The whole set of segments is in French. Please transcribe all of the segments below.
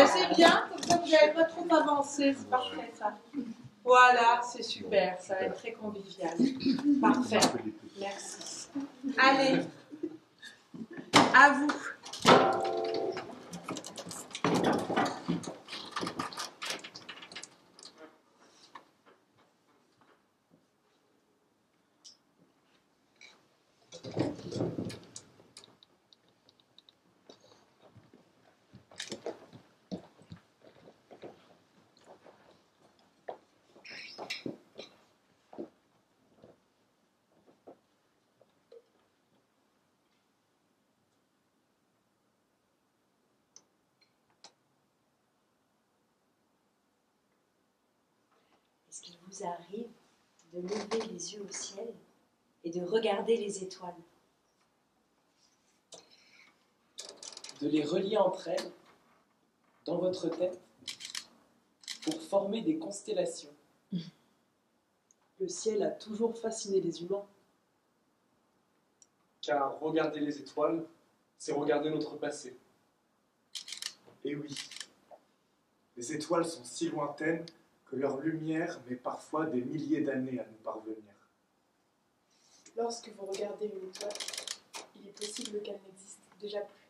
C'est bien, comme ça vous n'avez pas trop avancé, c'est parfait ça. Voilà, c'est super, ça va être très convivial. Parfait, merci. Allez, à vous. Est-ce qu'il vous arrive de lever les yeux au ciel et de regarder les étoiles? De les relier entre elles, dans votre tête, pour former des constellations. Le ciel a toujours fasciné les humains. Car regarder les étoiles, c'est regarder notre passé. Et oui, les étoiles sont si lointaines que leur lumière met parfois des milliers d'années à nous parvenir. Lorsque vous regardez une étoile, il est possible qu'elle n'existe déjà plus.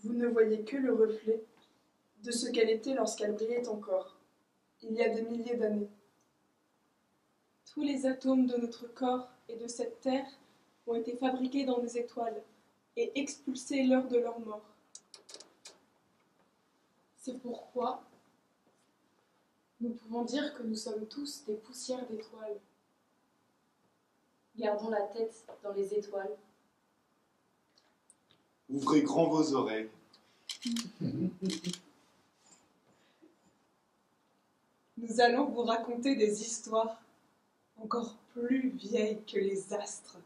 Vous ne voyez que le reflet de ce qu'elle était lorsqu'elle brillait encore, il y a des milliers d'années. Tous les atomes de notre corps et de cette terre ont été fabriqués dans des étoiles et expulsés l'heure de leur mort. C'est pourquoi nous pouvons dire que nous sommes tous des poussières d'étoiles. Gardons la tête dans les étoiles. Ouvrez grand vos oreilles. Nous allons vous raconter des histoires encore plus vieilles que les astres.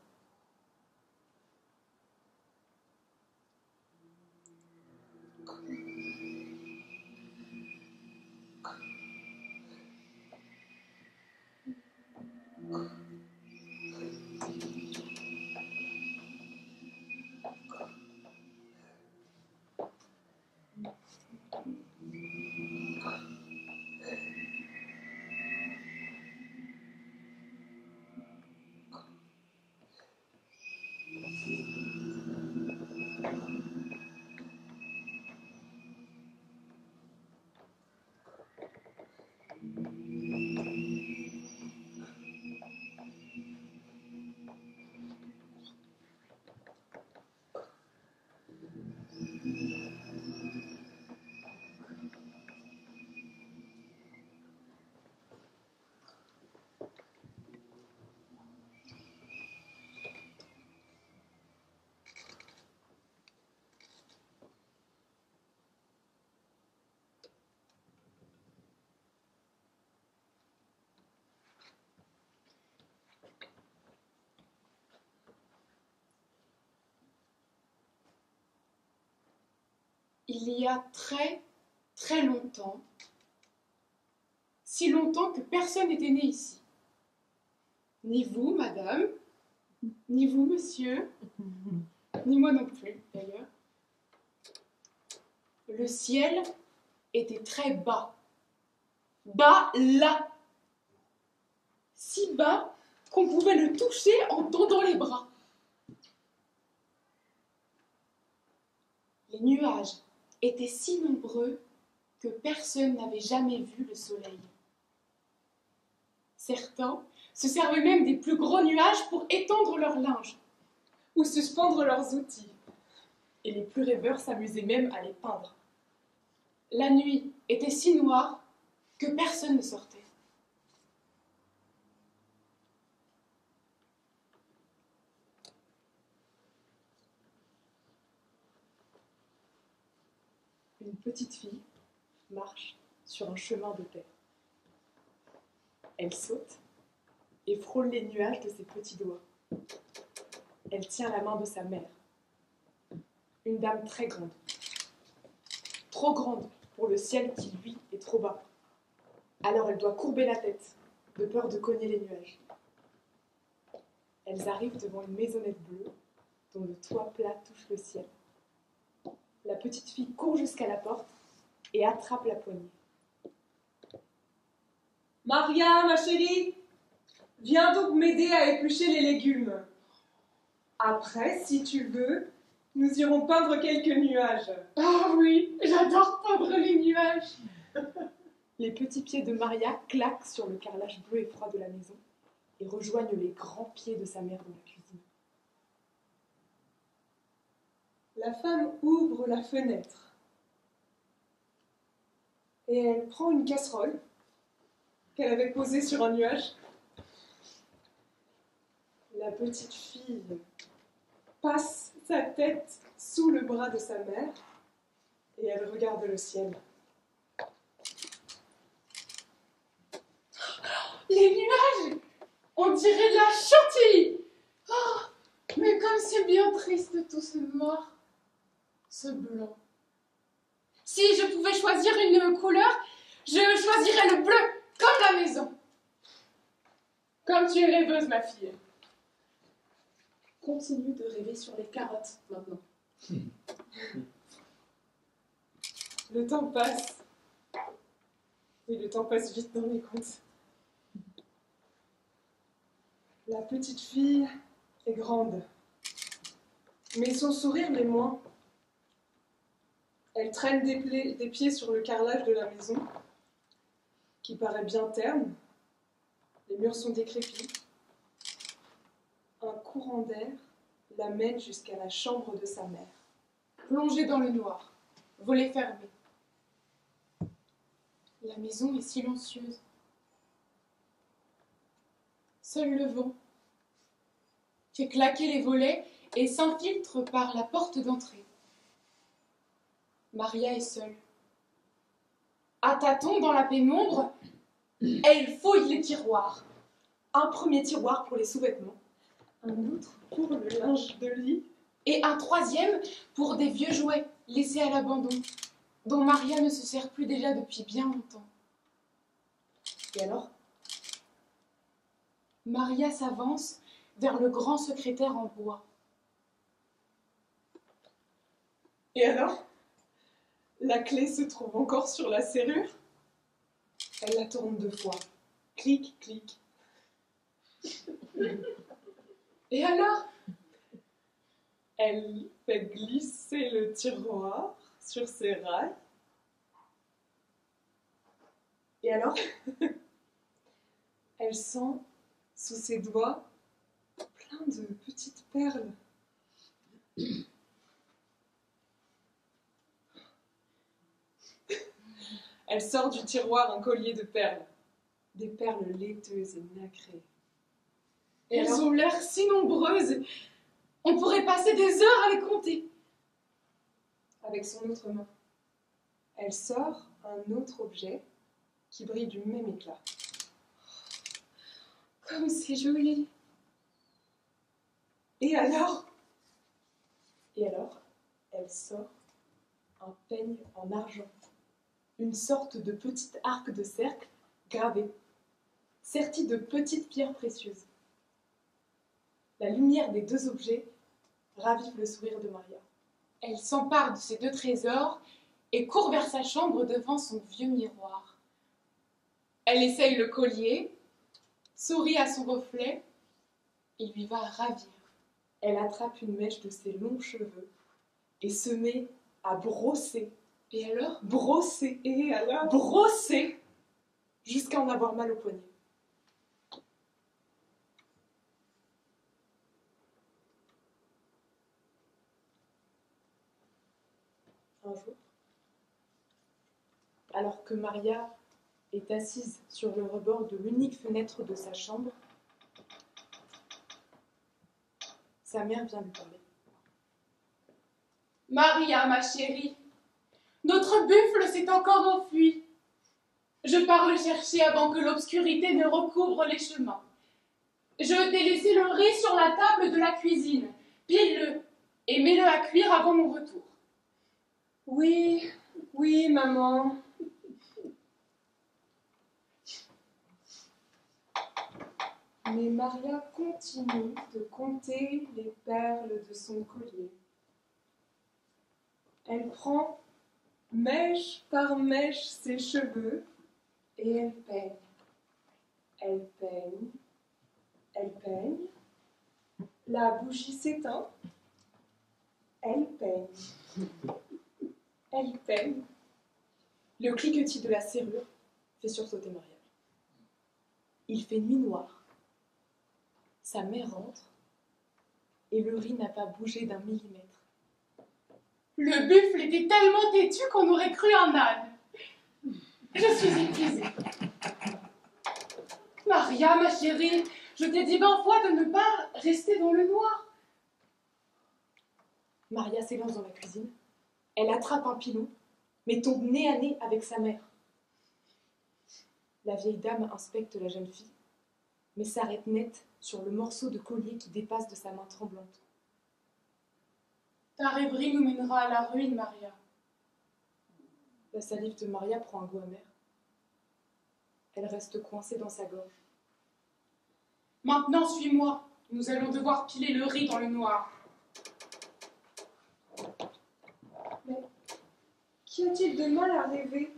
Il y a très, très longtemps, si longtemps que personne n'était né ici. Ni vous, madame, ni vous, monsieur, ni moi non plus, d'ailleurs. Le ciel était très bas. Bas là. Si bas qu'on pouvait le toucher en tendant les bras. Les nuages étaient si nombreux que personne n'avait jamais vu le soleil. Certains se servaient même des plus gros nuages pour étendre leur linge ou suspendre leurs outils. Et les plus rêveurs s'amusaient même à les peindre. La nuit était si noire que personne ne sortait. Une petite fille marche sur un chemin de terre. Elle saute et frôle les nuages de ses petits doigts. Elle tient la main de sa mère, une dame très grande, trop grande pour le ciel qui, lui, est trop bas. Alors elle doit courber la tête, de peur de cogner les nuages. Elles arrivent devant une maisonnette bleue, dont le toit plat touche le ciel. La petite fille court jusqu'à la porte et attrape la poignée. Maria, ma chérie, viens donc m'aider à éplucher les légumes. Après, si tu veux, nous irons peindre quelques nuages. Ah oui, j'adore peindre les nuages. Les petits pieds de Maria claquent sur le carrelage bleu et froid de la maison et rejoignent les grands pieds de sa mère dans la cuisine. La femme ouvre la fenêtre et elle prend une casserole qu'elle avait posée sur un nuage. La petite fille passe sa tête sous le bras de sa mère et elle regarde le ciel. Les nuages! On dirait de la chantilly! Oh, mais comme c'est bien triste tout ce noir, ce blanc. Si je pouvais choisir une couleur, je choisirais le bleu, comme la maison. Comme tu es rêveuse, ma fille. Continue de rêver sur les carottes maintenant. Le temps passe. Oui, le temps passe vite dans les contes. La petite fille est grande, mais son sourire l'est moins. Elle traîne des pieds sur le carrelage de la maison, qui paraît bien terne. Les murs sont décrépits. Un courant d'air la mène jusqu'à la chambre de sa mère. Plongée dans le noir, volets fermés. La maison est silencieuse. Seul le vent fait claquer les volets et s'infiltre par la porte d'entrée. Maria est seule. À tâtons dans la pénombre, elle fouille les tiroirs. Un premier tiroir pour les sous-vêtements, un autre pour le linge de lit, Et un troisième pour des vieux jouets laissés à l'abandon, dont Maria ne se sert plus déjà depuis bien longtemps. et alors Maria s'avance vers le grand secrétaire en bois. Et alors la clé se trouve encore sur la serrure. Elle la tourne 2 fois. Clic, clic. Et alors? Elle fait glisser le tiroir sur ses rails. Et alors elle sent sous ses doigts plein de petites perles. Elle sort du tiroir un collier de perles. Des perles laiteuses et nacrées. Et Elles alors ont l'air si nombreuses. On pourrait passer des heures à les compter. avec son autre main, elle sort un autre objet qui brille du même éclat. Comme c'est joli. Et alors, elle sort un peigne en argent, une sorte de petit arc de cercle gravé, serti de petites pierres précieuses. La lumière des 2 objets ravive le sourire de Maria. Elle s'empare de ces 2 trésors et court vers sa chambre devant son vieux miroir. Elle essaye le collier, sourit à son reflet et lui va ravir. Elle attrape une mèche de ses longs cheveux et se met à brosser. Et alors? Brosser, et alors brosser, jusqu'à en avoir mal au poignet. Un jour, alors que Maria est assise sur le rebord de l'unique fenêtre de sa chambre, sa mère vient lui parler. Maria, ma chérie, notre buffle s'est encore enfui. Je pars le chercher avant que l'obscurité ne recouvre les chemins. Je t'ai laissé le riz sur la table de la cuisine. Pile-le et mets-le à cuire avant mon retour. Oui, maman. Mais Maria continue de compter les perles de son collier. Elle prend mèche par mèche ses cheveux et elle peigne. Elle peigne. Elle peigne. La bougie s'éteint. Elle peigne. Elle peigne. Le cliquetis de la serrure fait sursauter Maria. Il fait nuit noire. Sa mère rentre et le riz n'a pas bougé d'un millimètre. Le buffle était tellement têtu qu'on aurait cru un âne. Je suis épuisée. Maria, ma chérie, je t'ai dit 20 fois de ne pas rester dans le noir. Maria s'élance dans la cuisine. Elle attrape un pilon, mais tombe nez à nez avec sa mère. La vieille dame inspecte la jeune fille, mais s'arrête net sur le morceau de collier qui dépasse de sa main tremblante. Ta rêverie nous mènera à la ruine, Maria. La salive de Maria prend un goût amer. Elle reste coincée dans sa gorge. Maintenant, suis-moi. Nous allons devoir piler le riz dans le noir. Mais qu'y a-t-il de mal à rêver?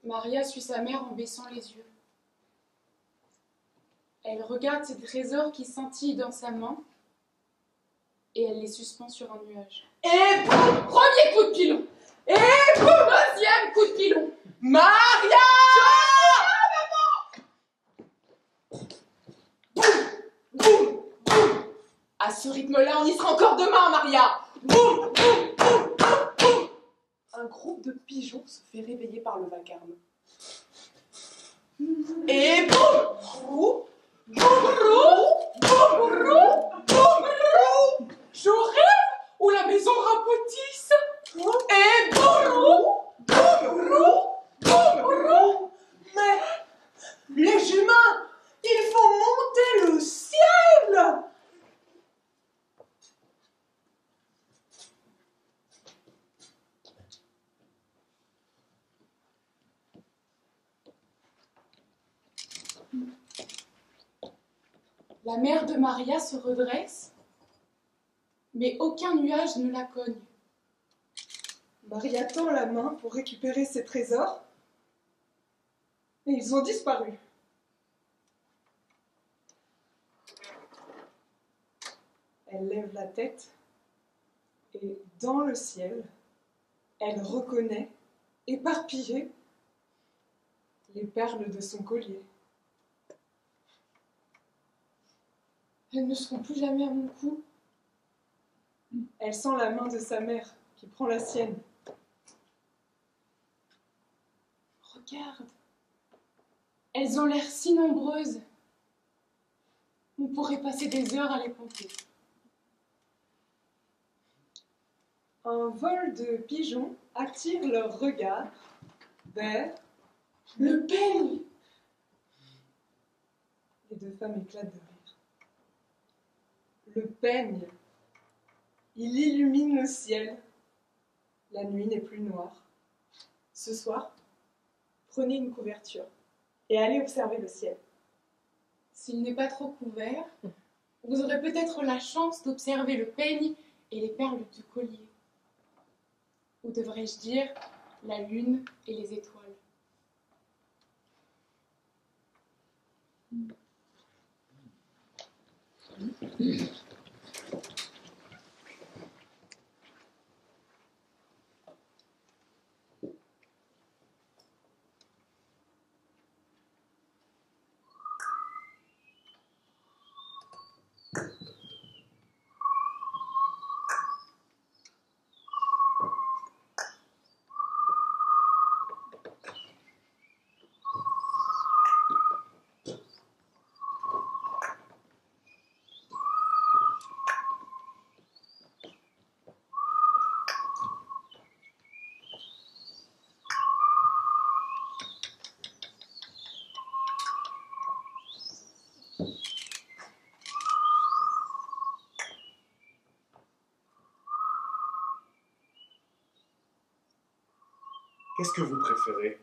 Maria suit sa mère en baissant les yeux. Elle regarde ses trésors qui scintillent dans sa main et elle les suspend sur un nuage. Et boum! Premier coup de pilon. Et boum! Deuxième coup de pilon. Maria! Boum! Boum! À ce rythme-là, on y sera encore demain, Maria! Boum! Boum! Boum! Boum! Boum! Un groupe de pigeons se fait réveiller par le vacarme. Et boum! Rou! Boum! Rou! Boum! Rou! Boum! Rou! Je rêve ou la maison rapetisse. Et boum! Rou! Boum! Rou! Boum! Rou! Mais les humains, il faut monter le ciel! La mère de Maria se redresse, mais aucun nuage ne la cogne. Maria tend la main pour récupérer ses trésors, et ils ont disparu. Elle lève la tête, et dans le ciel, elle reconnaît, éparpillées, les perles de son collier. Elles ne seront plus jamais à mon cou. Elle sent la main de sa mère qui prend la sienne. Regarde, elles ont l'air si nombreuses. On pourrait passer des heures à les compter. Un vol de pigeons attire leur regard vers Le peigne. les deux femmes éclatent de rire. Le peigne, il illumine le ciel. La nuit n'est plus noire. Ce soir, prenez une couverture et allez observer le ciel. S'il n'est pas trop couvert, vous aurez peut-être la chance d'observer le peigne et les perles du collier. Ou devrais-je dire, la lune et les étoiles. Qu'est-ce que vous préférez?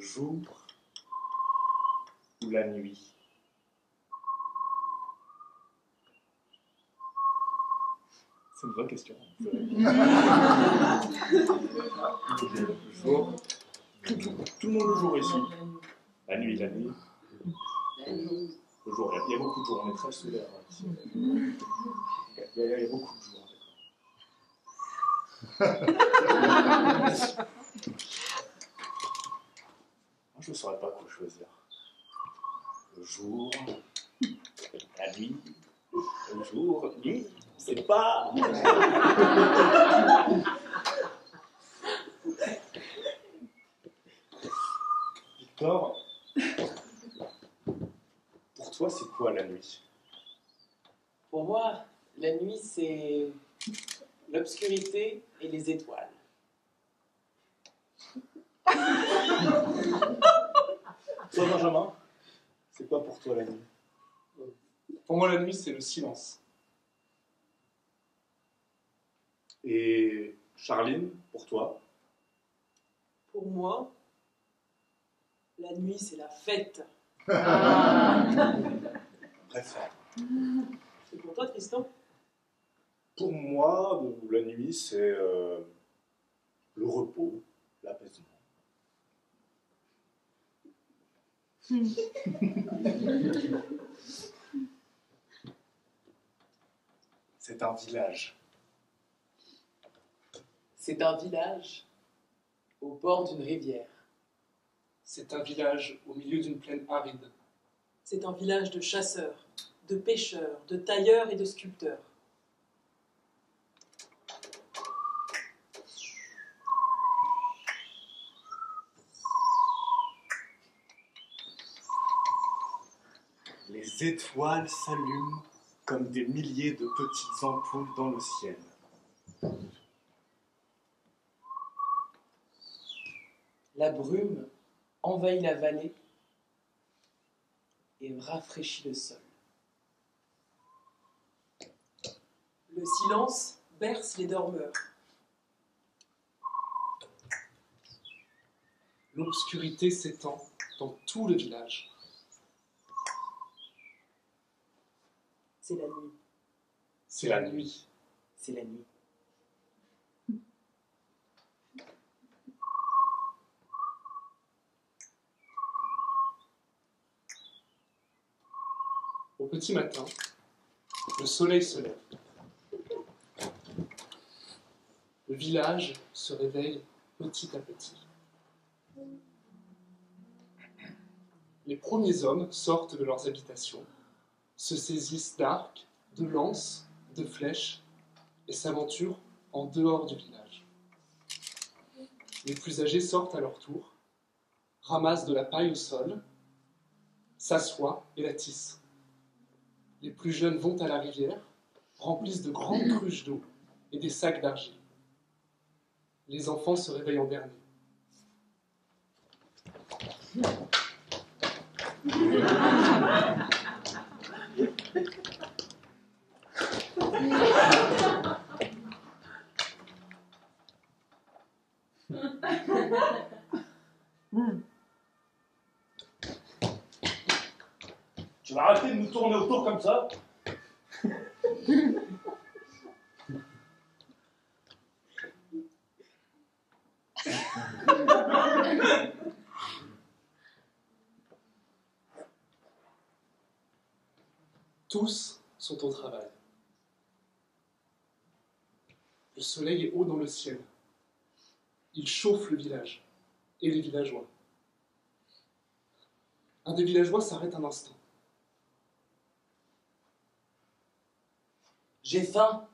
jour ou la nuit? C'est une vraie question. Le jour, tout le monde le jour ici. La nuit. Le jour, il y a beaucoup de jours, on est très solaire ici. Il y a beaucoup de jours. Je ne saurais pas quoi choisir. Le jour, la nuit, le jour, nuit, on ne sait pas. Victor, pour toi, c'est quoi la nuit? Pour moi, la nuit, c'est l'obscurité et les étoiles. Toi, Benjamin, c'est quoi pour toi la nuit? Pour moi, la nuit, c'est le silence. Et Charline, pour toi? Pour moi, la nuit, c'est la fête. Bref. Et pour toi, Tristan? Pour moi, la nuit, c'est le repos, l'apaisement. C'est un village. C'est un village au bord d'une rivière. C'est un village au milieu d'une plaine aride. C'est un village de chasseurs, de pêcheurs, de tailleurs et de sculpteurs. Les étoiles s'allument comme des milliers de petites ampoules dans le ciel. La brume envahit la vallée et rafraîchit le sol. Le silence berce les dormeurs. L'obscurité s'étend dans tout le village. C'est la nuit. C'est la nuit. C'est la nuit. Au petit matin, le soleil se lève. Le village se réveille petit à petit. Les premiers hommes sortent de leurs habitations, se saisissent d'arcs, de lances, de flèches et s'aventurent en dehors du village. Les plus âgés sortent à leur tour, ramassent de la paille au sol, s'assoient et la tissent. Les plus jeunes vont à la rivière, remplissent de grandes cruches d'eau et des sacs d'argile. Les enfants se réveillent en dernier. Tu vas arrêter de nous tourner autour comme ça? Tous sont au travail. Le soleil est haut dans le ciel. Il chauffe le village et les villageois. Un des villageois s'arrête un instant. J'ai faim.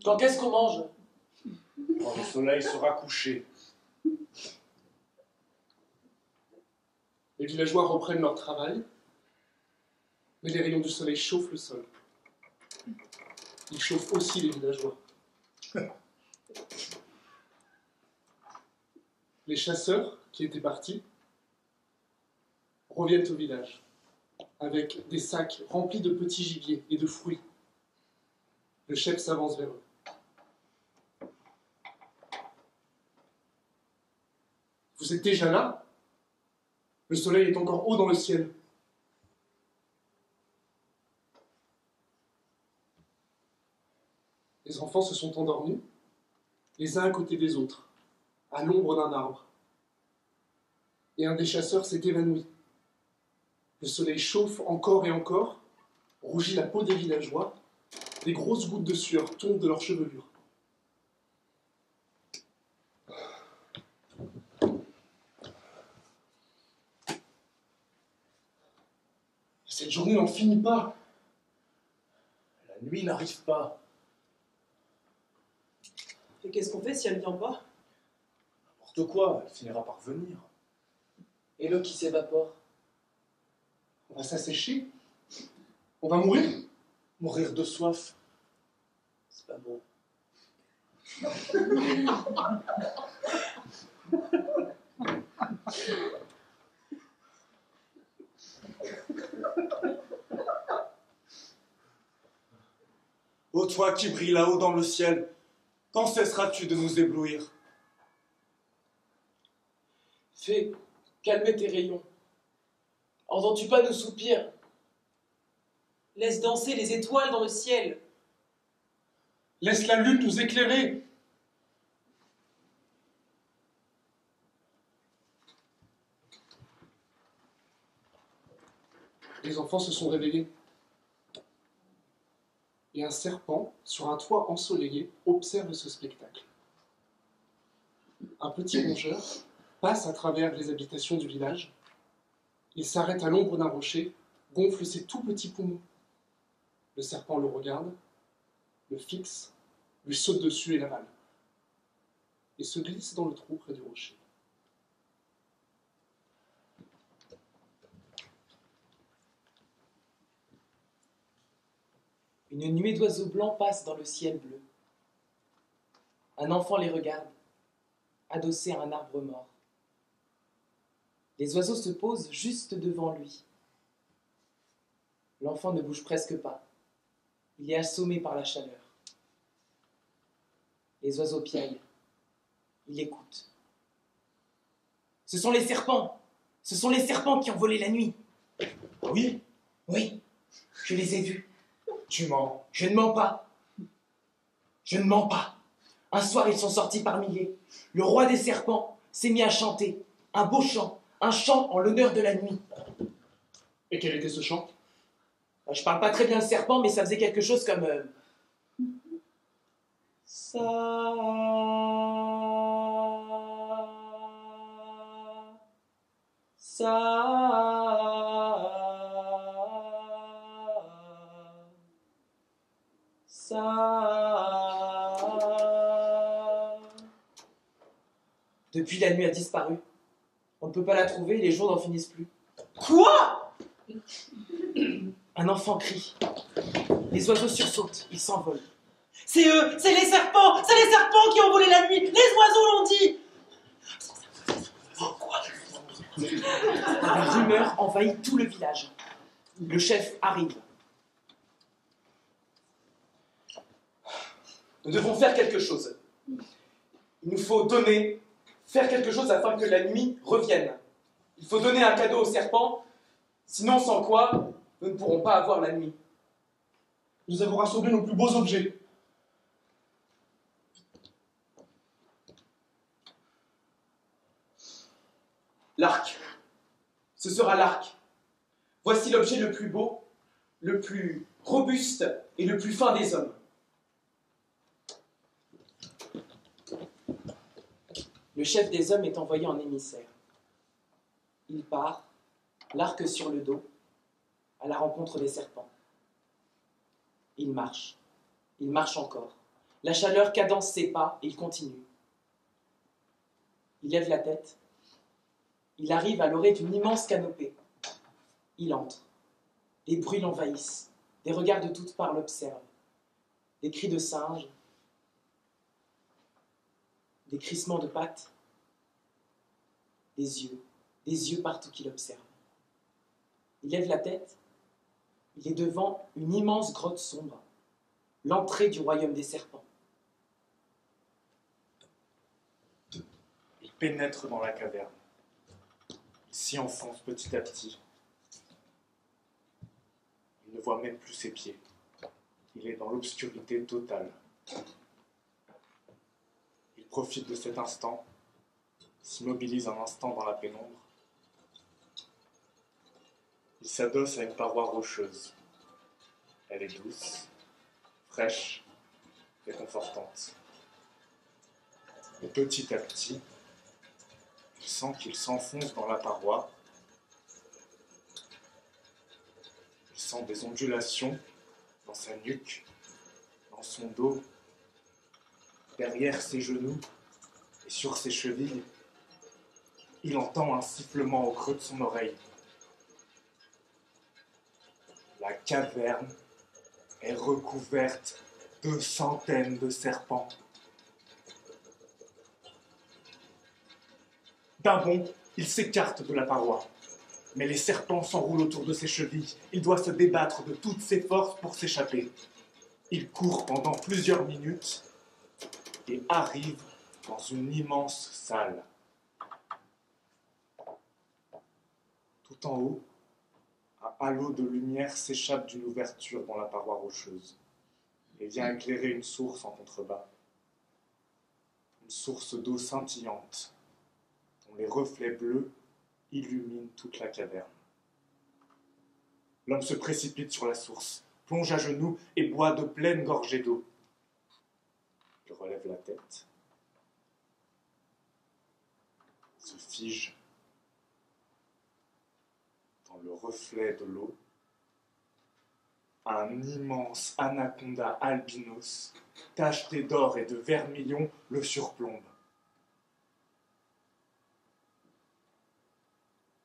Quand qu'est-ce qu'on mange? Quand le soleil sera couché. Les villageois reprennent leur travail, mais les rayons du soleil chauffent le sol. Ils chauffent aussi les villageois. Les chasseurs, qui étaient partis, reviennent au village, avec des sacs remplis de petits gibiers et de fruits. Le chef s'avance vers eux. Vous êtes déjà là? Le soleil est encore haut dans le ciel. Les enfants se sont endormis, les uns à côté des autres, à l'ombre d'un arbre. Et un des chasseurs s'est évanoui. Le soleil chauffe encore et encore, rougit la peau des villageois, des grosses gouttes de sueur tombent de leur chevelure. Cette journée n'en finit pas. La nuit n'arrive pas. Et qu'est-ce qu'on fait si elle vient pas? N'importe quoi, elle finira par venir. Et l'eau qui s'évapore? On va s'assécher. On va mourir. Mourir de soif. C'est pas beau. Ô toi qui brilles là-haut dans le ciel, quand cesseras-tu de nous éblouir? Fée, calmez tes rayons. Entends-tu pas nos soupirs? Laisse danser les étoiles dans le ciel. Laisse la lune nous éclairer. Les enfants se sont réveillés. Et un serpent, sur un toit ensoleillé, observe ce spectacle. Un petit rongeur passe à travers les habitations du village. Il s'arrête à l'ombre d'un rocher, gonfle ses tout petits poumons. Le serpent le regarde, le fixe, lui saute dessus et l'avale. Et se glisse dans le trou près du rocher. Une nuée d'oiseaux blancs passe dans le ciel bleu. Un enfant les regarde, adossé à un arbre mort. Les oiseaux se posent juste devant lui. L'enfant ne bouge presque pas. Il est assommé par la chaleur. Les oiseaux piaillent. Il écoute. Ce sont les serpents. Ce sont les serpents qui ont volé la nuit. Oui, Oui, je les ai vus. tu mens. Je ne mens pas. Je ne mens pas. Un soir, ils sont sortis par milliers. Le roi des serpents s'est mis à chanter. Un beau chant. Un chant en l'honneur de la nuit. Et quel était ce chant? Je parle pas très bien le serpent, mais ça faisait quelque chose comme... Ça... Depuis, la nuit a disparu. On ne peut pas la trouver et les jours n'en finissent plus. Quoi? Un enfant crie. Les oiseaux sursautent, ils s'envolent. C'est eux, c'est les serpents qui ont volé la nuit. Les oiseaux l'ont dit. La rumeur envahit tout le village. Le chef arrive. Nous devons faire quelque chose. Il nous faut faire quelque chose afin que la nuit revienne. Il faut donner un cadeau au serpent, sinon sans quoi nous ne pourrons pas avoir la nuit. Nous avons rassemblé nos plus beaux objets. L'arc. Ce sera l'arc. Voici l'objet le plus beau, le plus robuste et le plus fin des hommes. Le chef des hommes est envoyé en émissaire. Il part, l'arc sur le dos, à la rencontre des serpents. Il marche encore. La chaleur cadence ses pas et il continue. Il lève la tête. Il arrive à l'orée d'une immense canopée. Il entre. Des bruits l'envahissent. Des regards de toutes parts l'observent. Des cris de singes. Des crissements de pattes. Des yeux partout qu'il observe. Il lève la tête. Il est devant une immense grotte sombre. L'entrée du royaume des serpents. Il pénètre dans la caverne. Il s'y enfonce petit à petit. Il ne voit même plus ses pieds. Il est dans l'obscurité totale. Il profite de cet instant, s'immobilise un instant dans la pénombre. Il s'adosse à une paroi rocheuse. Elle est douce, fraîche, réconfortante. Et petit à petit, il sent qu'il s'enfonce dans la paroi. Il sent des ondulations dans sa nuque, dans son dos, derrière ses genoux et sur ses chevilles. Il entend un sifflement au creux de son oreille. La caverne est recouverte de centaines de serpents. D'un bond, il s'écarte de la paroi. Mais les serpents s'enroulent autour de ses chevilles. Il doit se débattre de toutes ses forces pour s'échapper. Il court pendant plusieurs minutes et arrive dans une immense salle. Tout en haut, un halo de lumière s'échappe d'une ouverture dans la paroi rocheuse et vient éclairer une source en contrebas. Une source d'eau scintillante dont les reflets bleus illuminent toute la caverne. L'homme se précipite sur la source, plonge à genoux et boit de pleines gorgées d'eau. Il relève la tête, se fige dans le reflet de l'eau. Un immense anaconda albinos, tacheté d'or et de vermillon, le surplombe.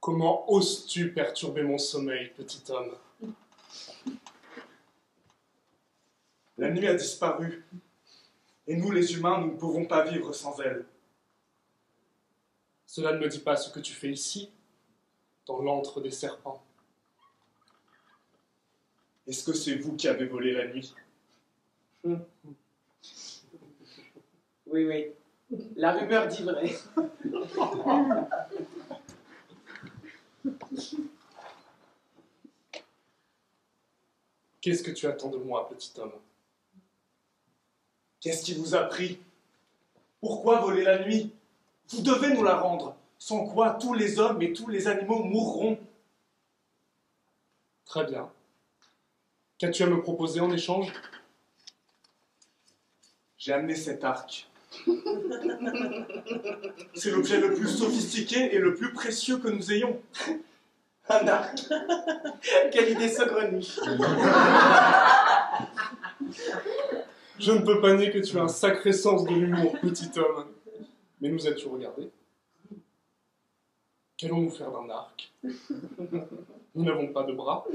Comment oses-tu perturber mon sommeil, petit homme? La nuit a disparu, et nous les humains, nous ne pouvons pas vivre sans elle. Cela ne me dit pas ce que tu fais ici, dans l'antre des serpents. Est-ce que c'est vous qui avez volé la nuit? Oui, oui. La rumeur dit vrai. Qu'est-ce que tu attends de moi, petit homme? Qu'est-ce qui vous a pris? Pourquoi voler la nuit? Vous devez nous la rendre, sans quoi tous les hommes et tous les animaux mourront. Très bien. Qu'as-tu à me proposer en échange? J'ai amené cet arc. C'est l'objet le plus sophistiqué et le plus précieux que nous ayons. Un arc. Quelle idée saugrenue. Je ne peux pas nier que tu as un sacré sens de l'humour, petit homme. Mais nous as-tu regardé? Qu'allons-nous faire d'un arc? Nous n'avons pas de bras.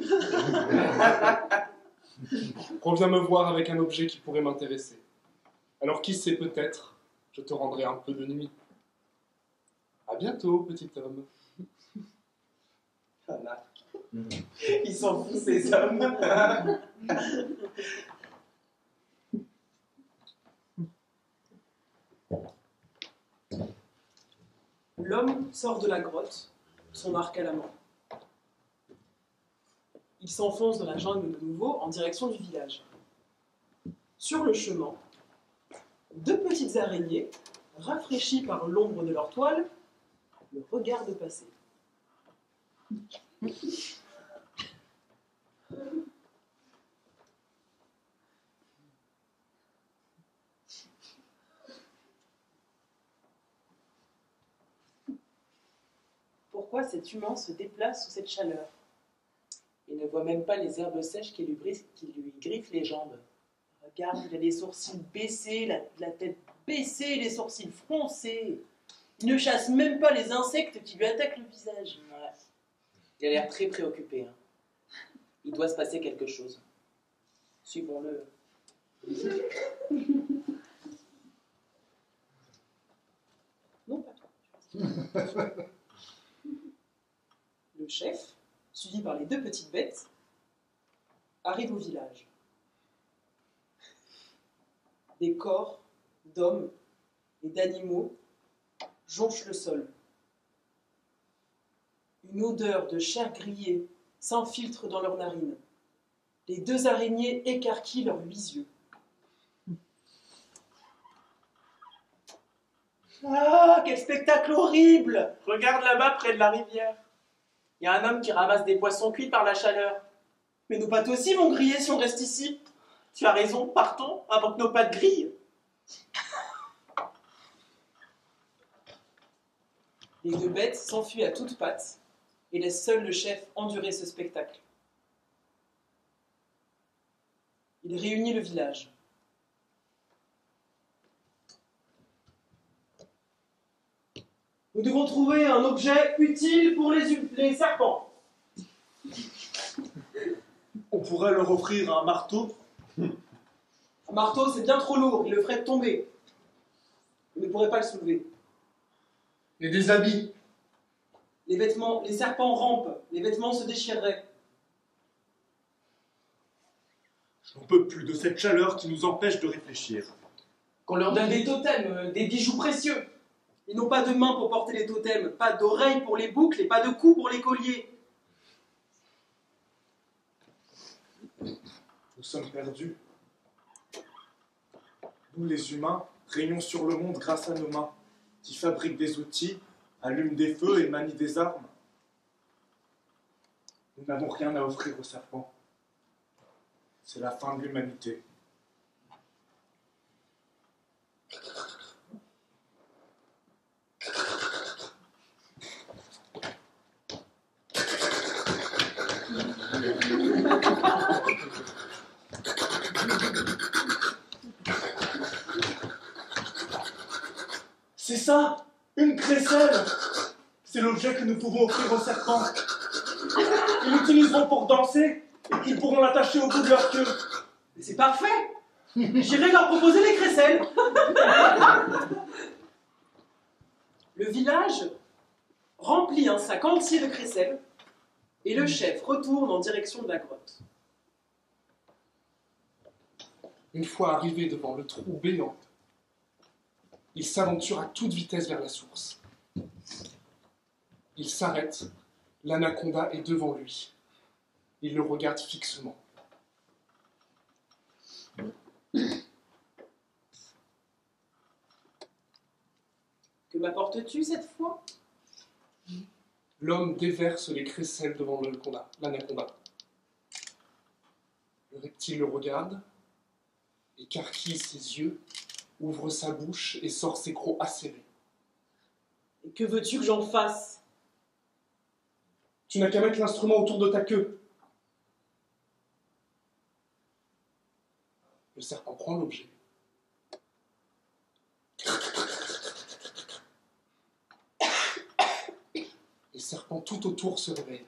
Reviens me voir avec un objet qui pourrait m'intéresser. Alors qui sait, peut-être, je te rendrai un peu de nuit. À bientôt, petit homme. Un arc. Ils s'en foutent, ces hommes. L'homme sort de la grotte, son arc à la main. Il s'enfonce dans la jungle de nouveau en direction du village. Sur le chemin, deux petites araignées, rafraîchies par l'ombre de leur toile, le regardent passer. Pourquoi cet humain se déplace sous cette chaleur? Il ne voit même pas les herbes sèches qui lui griffent les jambes. Regarde, il a les sourcils baissés, la tête baissée, les sourcils froncés. Il ne chasse même pas les insectes qui lui attaquent le visage. Ouais. Il a l'air très préoccupé. Hein. Il doit se passer quelque chose. Suivons-le. Non, pas toi. Le chef, suivi par les deux petites bêtes, arrive au village. Des corps d'hommes et d'animaux jonchent le sol. Une odeur de chair grillée s'infiltre dans leurs narines. Les deux araignées écarquillent leurs 8 yeux. Ah, quel spectacle horrible! Regarde là-bas près de la rivière. Il y a un homme qui ramasse des poissons cuits par la chaleur. Mais nos pâtes aussi vont griller si on reste ici. Tu as raison, partons avant que nos pâtes grillent. Les deux bêtes s'enfuient à toutes pattes et laissent seul le chef endurer ce spectacle. Il réunit le village. Nous devons trouver un objet utile pour les serpents. On pourrait leur offrir un marteau. Un marteau, c'est bien trop lourd, il le ferait tomber. Ils ne pourraient pas le soulever. Et des habits. Les vêtements, les serpents rampent, les vêtements se déchireraient. Je n'en peux plus de cette chaleur qui nous empêche de réfléchir. Qu'on leur donne des totems, des bijoux précieux. Ils n'ont pas de mains pour porter les totems, pas d'oreilles pour les boucles et pas de cou pour les colliers. Nous sommes perdus. Nous, les humains, régnons sur le monde grâce à nos mains, qui fabriquent des outils, allument des feux et manient des armes. Nous n'avons rien à offrir aux serpents. C'est la fin de l'humanité. C'est ça, une crécelle. C'est l'objet que nous pouvons offrir aux serpents. Ils l'utiliseront pour danser et ils pourront l'attacher au bout de leur queue. C'est parfait. J'irai leur proposer les crécelles. Le village remplit un sac entier de crécelles et le chef retourne en direction de la grotte. Une fois arrivé devant le trou béant, il s'aventure à toute vitesse vers la source. Il s'arrête, l'anaconda est devant lui. Il le regarde fixement. Que m'apportes-tu cette fois? L'homme déverse les crécelles devant l'anaconda. Le reptile le regarde, écarquille ses yeux, ouvre sa bouche et sort ses crocs acérés. Et que veux-tu que j'en fasse? Tu n'as qu'à mettre l'instrument autour de ta queue. Le serpent prend l'objet. Les serpents tout autour se réveillent.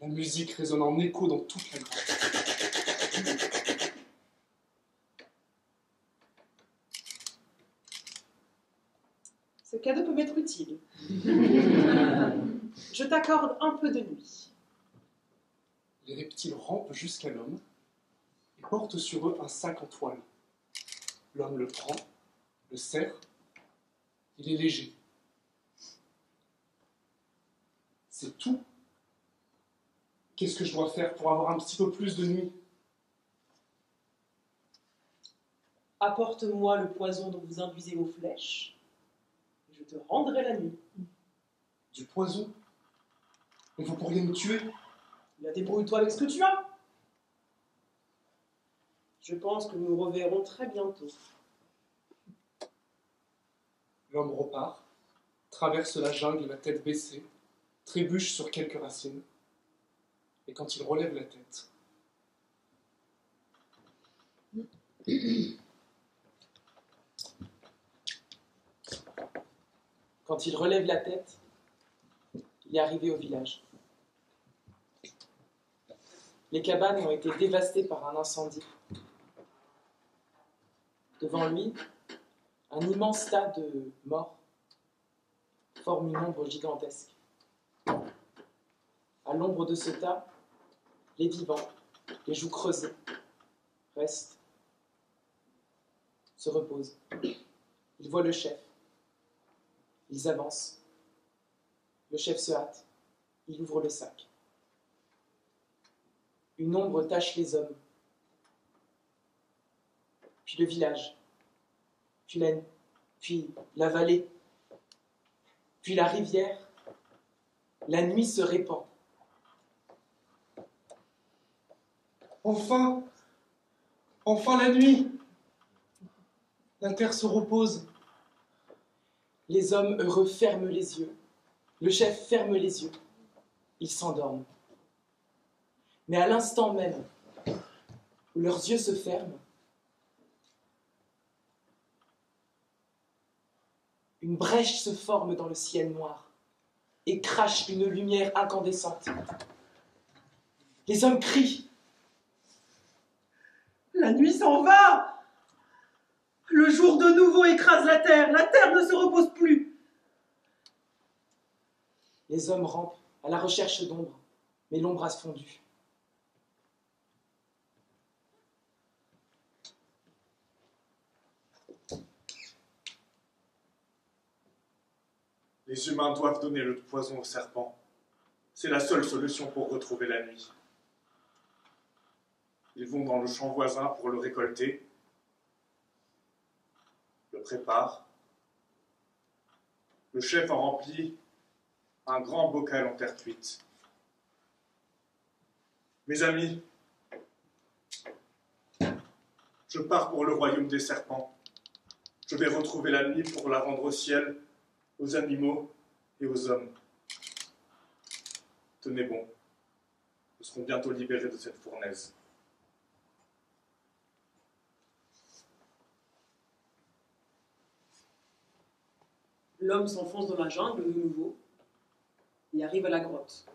La musique résonne en écho dans toute la grotte. Ce cadeau peut m'être utile. Je t'accorde un peu de nuit. Les reptiles rampent jusqu'à l'homme et portent sur eux un sac en toile. L'homme le prend, le serre, il est léger. C'est tout. Qu'est-ce que je dois faire pour avoir un petit peu plus de nuit? Apporte-moi le poison dont vous induisez vos flèches, et je te rendrai la nuit. Du poison? Mais vous pourriez me tuer? Bien, débrouille-toi avec ce que tu as. Je pense que nous nous reverrons très bientôt. L'homme repart, traverse la jungle la tête baissée, trébuche sur quelques racines, et quand il relève la tête, il est arrivé au village. Les cabanes ont été dévastées par un incendie. Devant lui, un immense tas de morts forme une ombre gigantesque. À l'ombre de ce tas, les vivants, les joues creusées, restent, se reposent. Ils voient le chef. Ils avancent. Le chef se hâte. Il ouvre le sac. Une ombre tache les hommes. Puis le village. Puis la vallée. Puis la rivière. La nuit se répand. Enfin! Enfin la nuit! La terre se repose. Les hommes heureux ferment les yeux. Le chef ferme les yeux. Ils s'endorment. Mais à l'instant même où leurs yeux se ferment, une brèche se forme dans le ciel noir et crache une lumière incandescente. Les hommes crient. La nuit s'en va! Le jour de nouveau écrase la terre ne se repose plus. Les hommes rampent à la recherche d'ombre, mais l'ombre a fondu. Les humains doivent donner le poison au serpent. C'est la seule solution pour retrouver la nuit. Ils vont dans le champ voisin pour le récolter, le préparent. Le chef en remplit un grand bocal en terre cuite. Mes amis, je pars pour le royaume des serpents. Je vais retrouver la nuit pour la rendre au ciel, aux animaux et aux hommes. Tenez bon, nous serons bientôt libérés de cette fournaise. L'homme s'enfonce dans la jungle de nouveau et arrive à la grotte.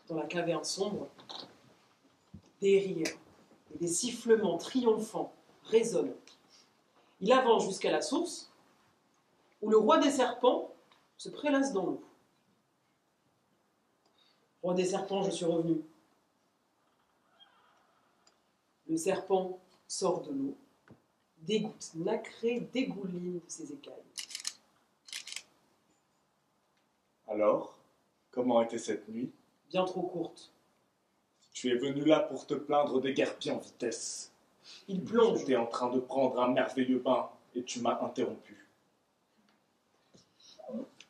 Dans la caverne sombre, des rires et des sifflements triomphants résonnent. Il avance jusqu'à la source où le roi des serpents se prélasse dans l'eau. Roi des serpents, je suis revenu. Le serpent sort de l'eau, des gouttes nacrées dégoulinent de ses écailles. Alors, comment était cette nuit? Bien trop courte. Tu es venu là pour te plaindre des guerpiers en vitesse. Il plonge. J'étais en train de prendre un merveilleux bain et tu m'as interrompu.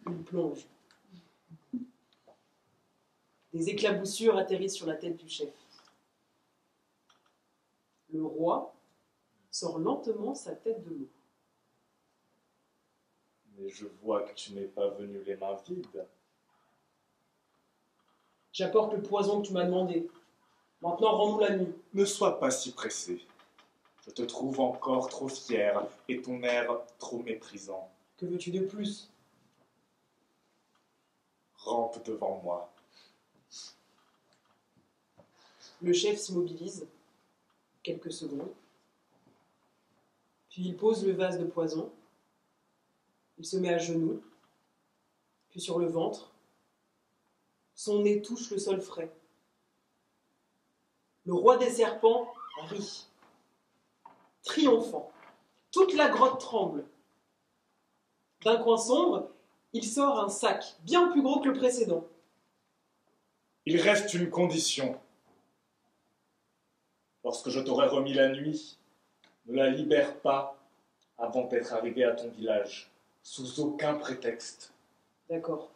Il plonge. Des éclaboussures atterrissent sur la tête du chef. Le roi sort lentement sa tête de l'eau. Mais je vois que tu n'es pas venu les mains vides. J'apporte le poison que tu m'as demandé. Maintenant, rends-nous la nuit. Ne sois pas si pressé. Je te trouve encore trop fier et ton air trop méprisant. Que veux-tu de plus? Rampe devant moi. Le chef s'immobilise quelques secondes. Puis il pose le vase de poison. Il se met à genoux, puis sur le ventre. Son nez touche le sol frais. Le roi des serpents rit, triomphant. Toute la grotte tremble. D'un coin sombre, il sort un sac bien plus gros que le précédent. Il reste une condition. Lorsque je t'aurai remis la nuit, ne la libère pas avant d'être arrivé à ton village, sous aucun prétexte. D'accord.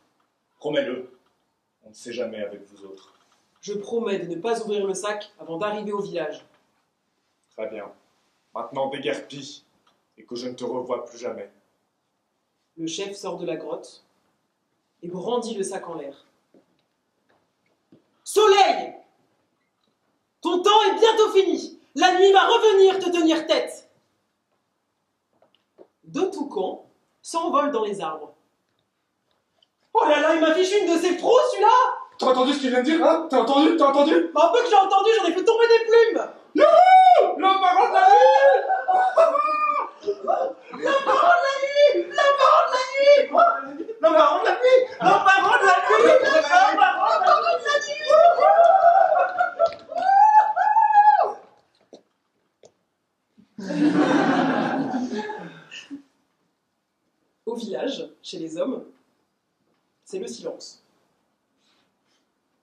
Promets-le, on ne sait jamais avec vous autres. Je promets de ne pas ouvrir le sac avant d'arriver au village. Très bien. Maintenant déguerpis, et que je ne te revoie plus jamais. Le chef sort de la grotte et brandit le sac en l'air. Soleil! Ton temps est bientôt fini. La nuit va revenir te tenir tête. Deux toucans s'envolent dans les arbres. Oh là là, il m'a fichu une de ses pros, celui-là! T'as entendu ce qu'il vient de dire, hein? T'as entendu? Un peu que j'ai entendu, j'en ai fait tomber des plumes. Youhou! Le parent de la nuit! Le parent de la nuit! Le parent de la nuit! Le parent de la nuit! Le parent de la nuit! Le parent de la nuit! c'est le silence.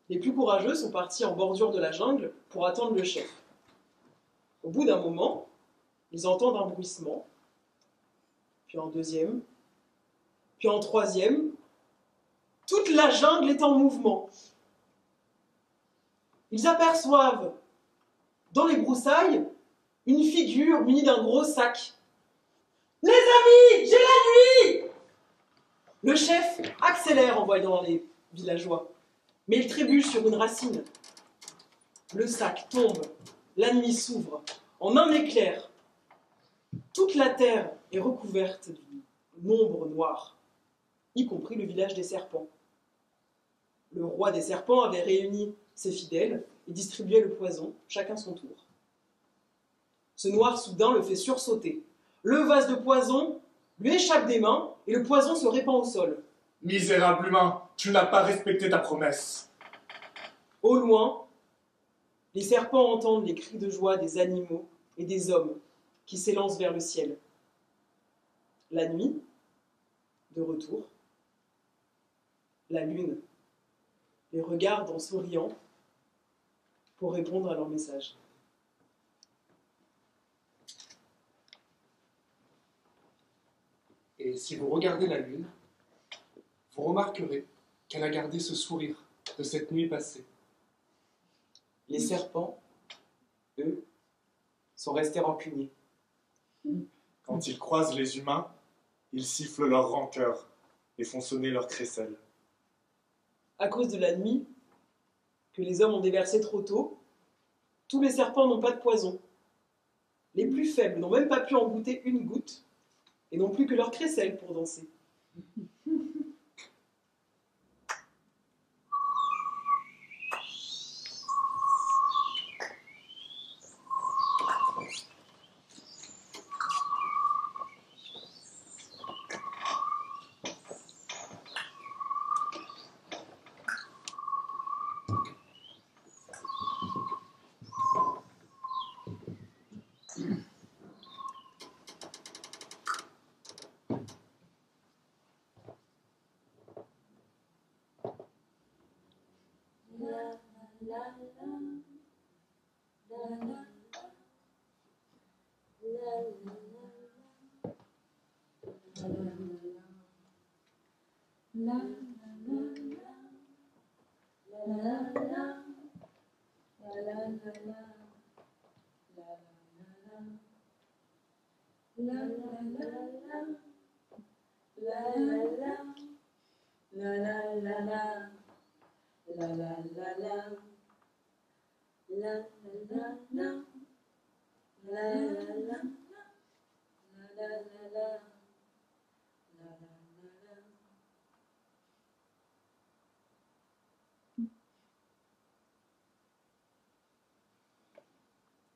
Les plus courageux sont partis en bordure de la jungle pour attendre le chef. Au bout d'un moment, ils entendent un bruissement, puis en deuxième, puis en troisième. Toute la jungle est en mouvement. Ils aperçoivent dans les broussailles une figure munie d'un gros sac. « Les amis, j'ai la nuit !» Le chef accélère en voyant les villageois, mais il trébuche sur une racine. Le sac tombe, la nuit s'ouvre. En un éclair, toute la terre est recouverte d'une ombre noire, y compris le village des serpents. Le roi des serpents avait réuni ses fidèles et distribuait le poison, chacun son tour. Ce noir soudain le fait sursauter. Le vase de poison lui échappe des mains et le poison se répand au sol. Misérable humain, tu n'as pas respecté ta promesse. Au loin, les serpents entendent les cris de joie des animaux et des hommes qui s'élancent vers le ciel. La nuit, de retour, la lune les regarde en souriant pour répondre à leur message. Et si vous regardez la lune, vous remarquerez qu'elle a gardé ce sourire de cette nuit passée. Les serpents, eux, sont restés rancuniers. Quand ils croisent les humains, ils sifflent leur rancœur et font sonner leur crécelle. À cause de la nuit que les hommes ont déversée trop tôt, tous les serpents n'ont pas de poison. Les plus faibles n'ont même pas pu en goûter une goutte et n'ont plus que leur crécelle pour danser.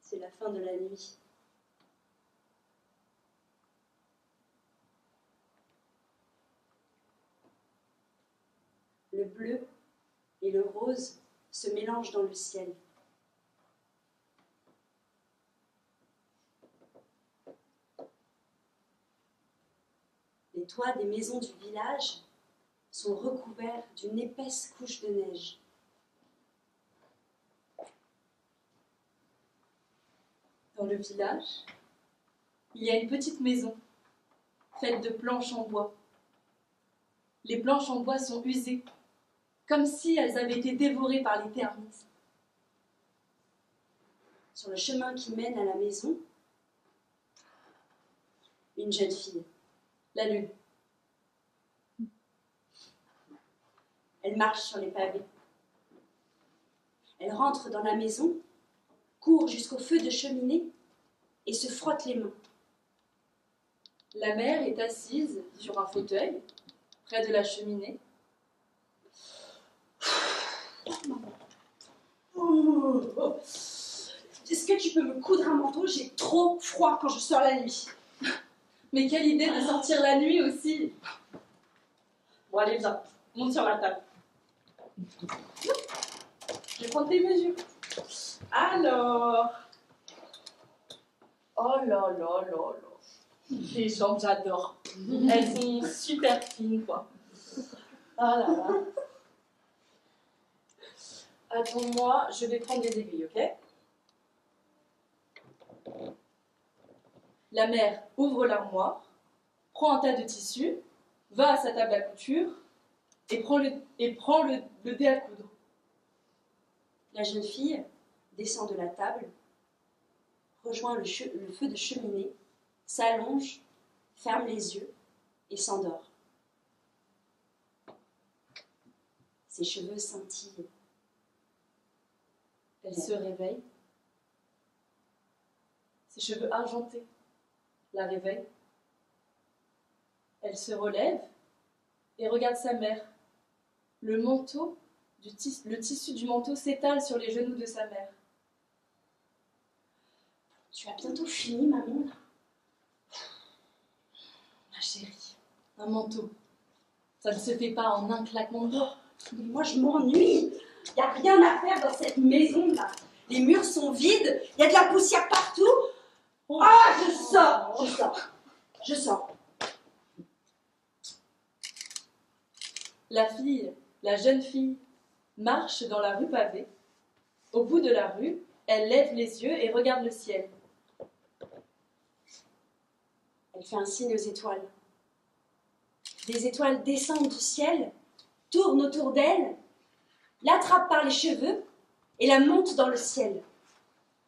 C'est la fin de la nuit. Le bleu et le rose se mélangent dans le ciel. Les toits des maisons du village sont recouverts d'une épaisse couche de neige. Dans le village, il y a une petite maison faite de planches en bois. Les planches en bois sont usées, comme si elles avaient été dévorées par les termites. Sur le chemin qui mène à la maison, une jeune fille, La lune. elle marche sur les pavés. Elle rentre dans la maison, court jusqu'au feu de cheminée et se frotte les mains. La mère est assise sur un fauteuil, près de la cheminée. Est-ce que tu peux me coudre un manteau? J'ai trop froid quand je sors la nuit. Mais quelle idée de sortir la nuit aussi! Bon, allez, viens, monte sur la table. Je vais prendre tes mesures. Alors. Oh là là là là. Les jambes, j'adore. Elles sont super fines, quoi. Ah là là. Attends-moi, je vais prendre des aiguilles, ok? La mère ouvre l'armoire, prend un tas de tissus, va à sa table à couture et prend le dé à coudre. La jeune fille descend de la table, rejoint le feu de cheminée, s'allonge, ferme les yeux et s'endort. Ses cheveux scintillent. Elle se réveille. Ses cheveux argentés la réveillent. Elle se relève et regarde sa mère. Le tissu du manteau s'étale sur les genoux de sa mère. Tu as bientôt fini, maman, là? Ma chérie, un manteau, ça ne se fait pas en un claquement de doigts. Mais moi, je m'ennuie. Il n'y a rien à faire dans cette maison-là. Les murs sont vides, il y a de la poussière partout. Ah, je sors. La jeune fille, marche dans la rue pavée. Au bout de la rue, elle lève les yeux et regarde le ciel. Elle fait un signe aux étoiles. Des étoiles descendent du ciel, tournent autour d'elle, l'attrapent par les cheveux et la montent dans le ciel.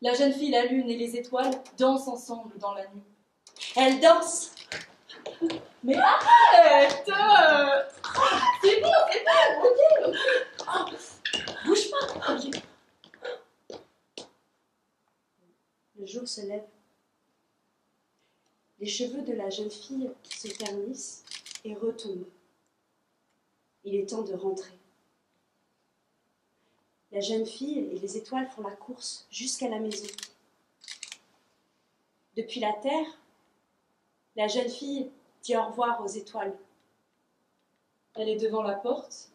La jeune fille, la lune et les étoiles dansent ensemble dans la nuit. Elle danse. Mais arrête! C'est bon, ok. Bouge pas. Ok. Le jour se lève. Les cheveux de la jeune fille se ternissent et retombent. Il est temps de rentrer. La jeune fille et les étoiles font la course jusqu'à la maison. Depuis la terre, la jeune fille dit au revoir aux étoiles. Elle est devant la porte,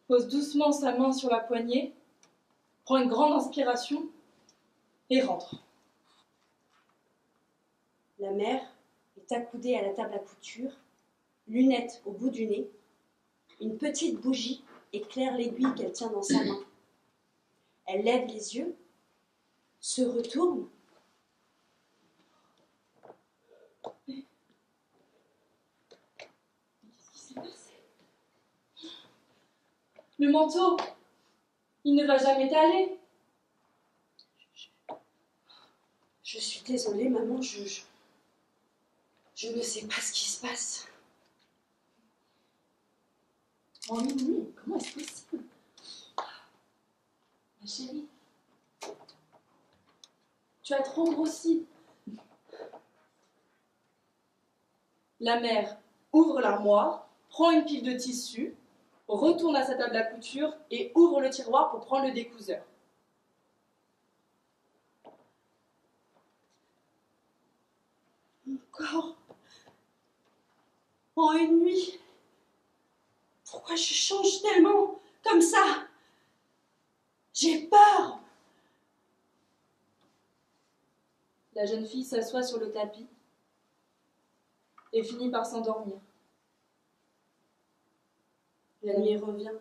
pose doucement sa main sur la poignée, prend une grande inspiration et rentre. La mère est accoudée à la table à couture, lunettes au bout du nez. Une petite bougie éclaire l'aiguille qu'elle tient dans sa main. Elle lève les yeux, se retourne. Qu'est-ce qui s'est passé? Le manteau, il ne va jamais t'aller. Je suis désolée, maman, je ne sais pas ce qui se passe. En une nuit, comment est-ce possible? Ma chérie, tu as trop grossi. La mère ouvre l'armoire, prend une pile de tissus, retourne à sa table à couture et ouvre le tiroir pour prendre le découseur. Encore en une nuit. Pourquoi je change tellement comme ça? J'ai peur. La jeune fille s'assoit sur le tapis et finit par s'endormir. La nuit revient.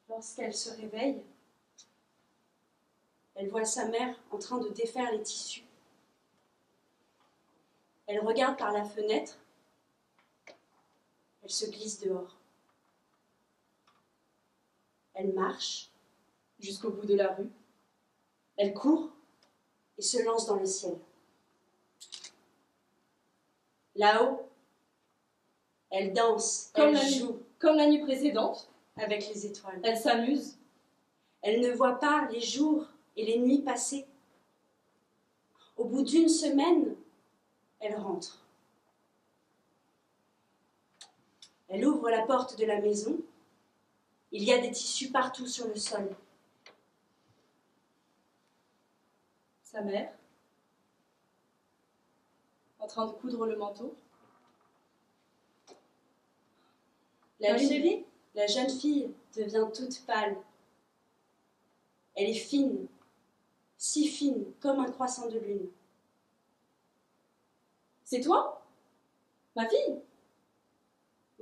Lorsqu'elle se réveille, elle voit sa mère en train de défaire les tissus. Elle regarde par la fenêtre. Elle se glisse dehors. Elle marche jusqu'au bout de la rue. Elle court et se lance dans le ciel. Là-haut, elle danse, elle joue. Comme la nuit précédente, avec les étoiles. Elle s'amuse. Elle ne voit pas les jours et les nuits passées. Au bout d'une semaine, elle rentre. Elle ouvre la porte de la maison. Il y a des tissus partout sur le sol. Sa mère, en train de coudre le manteau. La jeune fille devient toute pâle. Elle est fine, si fine comme un croissant de lune. C'est toi, ma fille?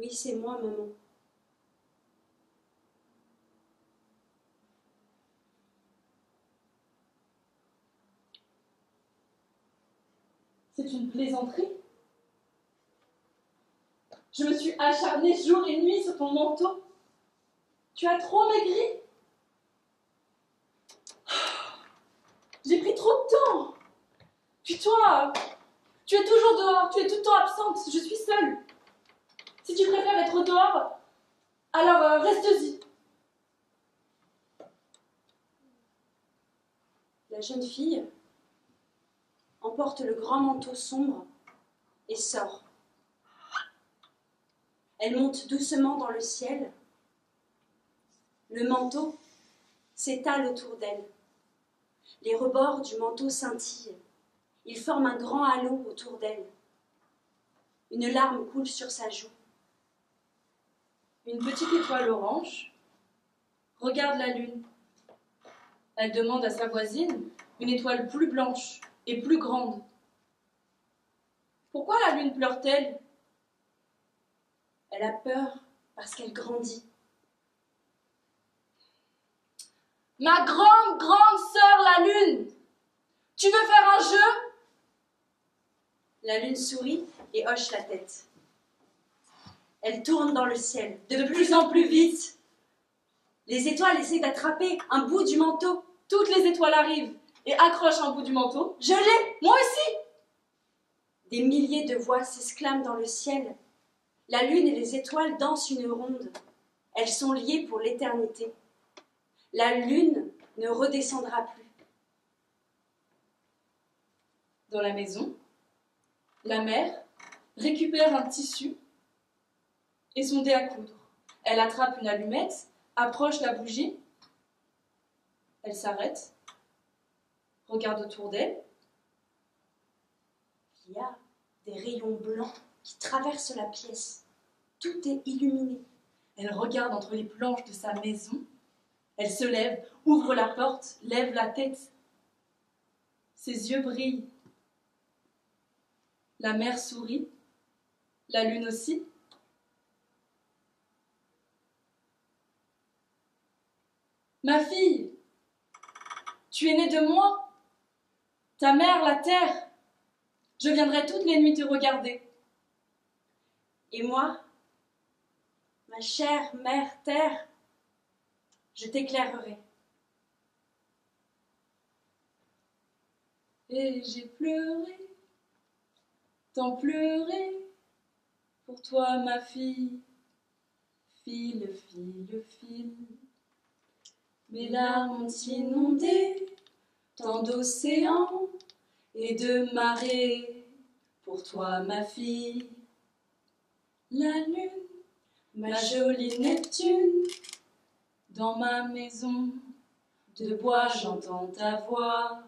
Oui, c'est moi, maman. C'est une plaisanterie. Je me suis acharnée jour et nuit sur ton manteau. Tu as trop maigri. J'ai pris trop de temps. Puis toi, tu es toujours dehors, tu es tout le temps absente, je suis seule. Si tu préfères être dehors, alors reste-y. La jeune fille emporte le grand manteau sombre et sort. Elle monte doucement dans le ciel. Le manteau s'étale autour d'elle. Les rebords du manteau scintillent. Ils forment un grand halo autour d'elle. Une larme coule sur sa joue. Une petite étoile orange regarde la lune. Elle demande à sa voisine une étoile plus blanche et plus grande. Pourquoi la lune pleure-t-elle? Elle a peur parce qu'elle grandit. Ma grande, grande sœur, la lune, tu veux faire un jeu? La lune sourit et hoche la tête. Elle tourne dans le ciel, de plus en plus vite. Les étoiles essaient d'attraper un bout du manteau. Toutes les étoiles arrivent et accrochent un bout du manteau. Je l'ai! Moi aussi! Des milliers de voix s'exclament dans le ciel. La lune et les étoiles dansent une ronde. Elles sont liées pour l'éternité. La lune ne redescendra plus. Dans la maison, la mère récupère un tissu et son dé à coudre. Elle attrape une allumette, approche la bougie, elle s'arrête, regarde autour d'elle. Il y a des rayons blancs qui traversent la pièce. Tout est illuminé. Elle regarde entre les planches de sa maison. Elle se lève, ouvre la porte, lève la tête. Ses yeux brillent. La mère sourit, la lune aussi. Ma fille, tu es née de moi, ta mère, la terre. Je viendrai toutes les nuits te regarder. Et moi, ma chère mère terre, je t'éclairerai. Et j'ai pleuré, tant pleuré, pour toi ma fille, file, file, file. Mes larmes ont inondé tant d'océans et de marées, pour toi ma fille. La lune, ma jolie Neptune, dans ma maison de bois j'entends ta voix.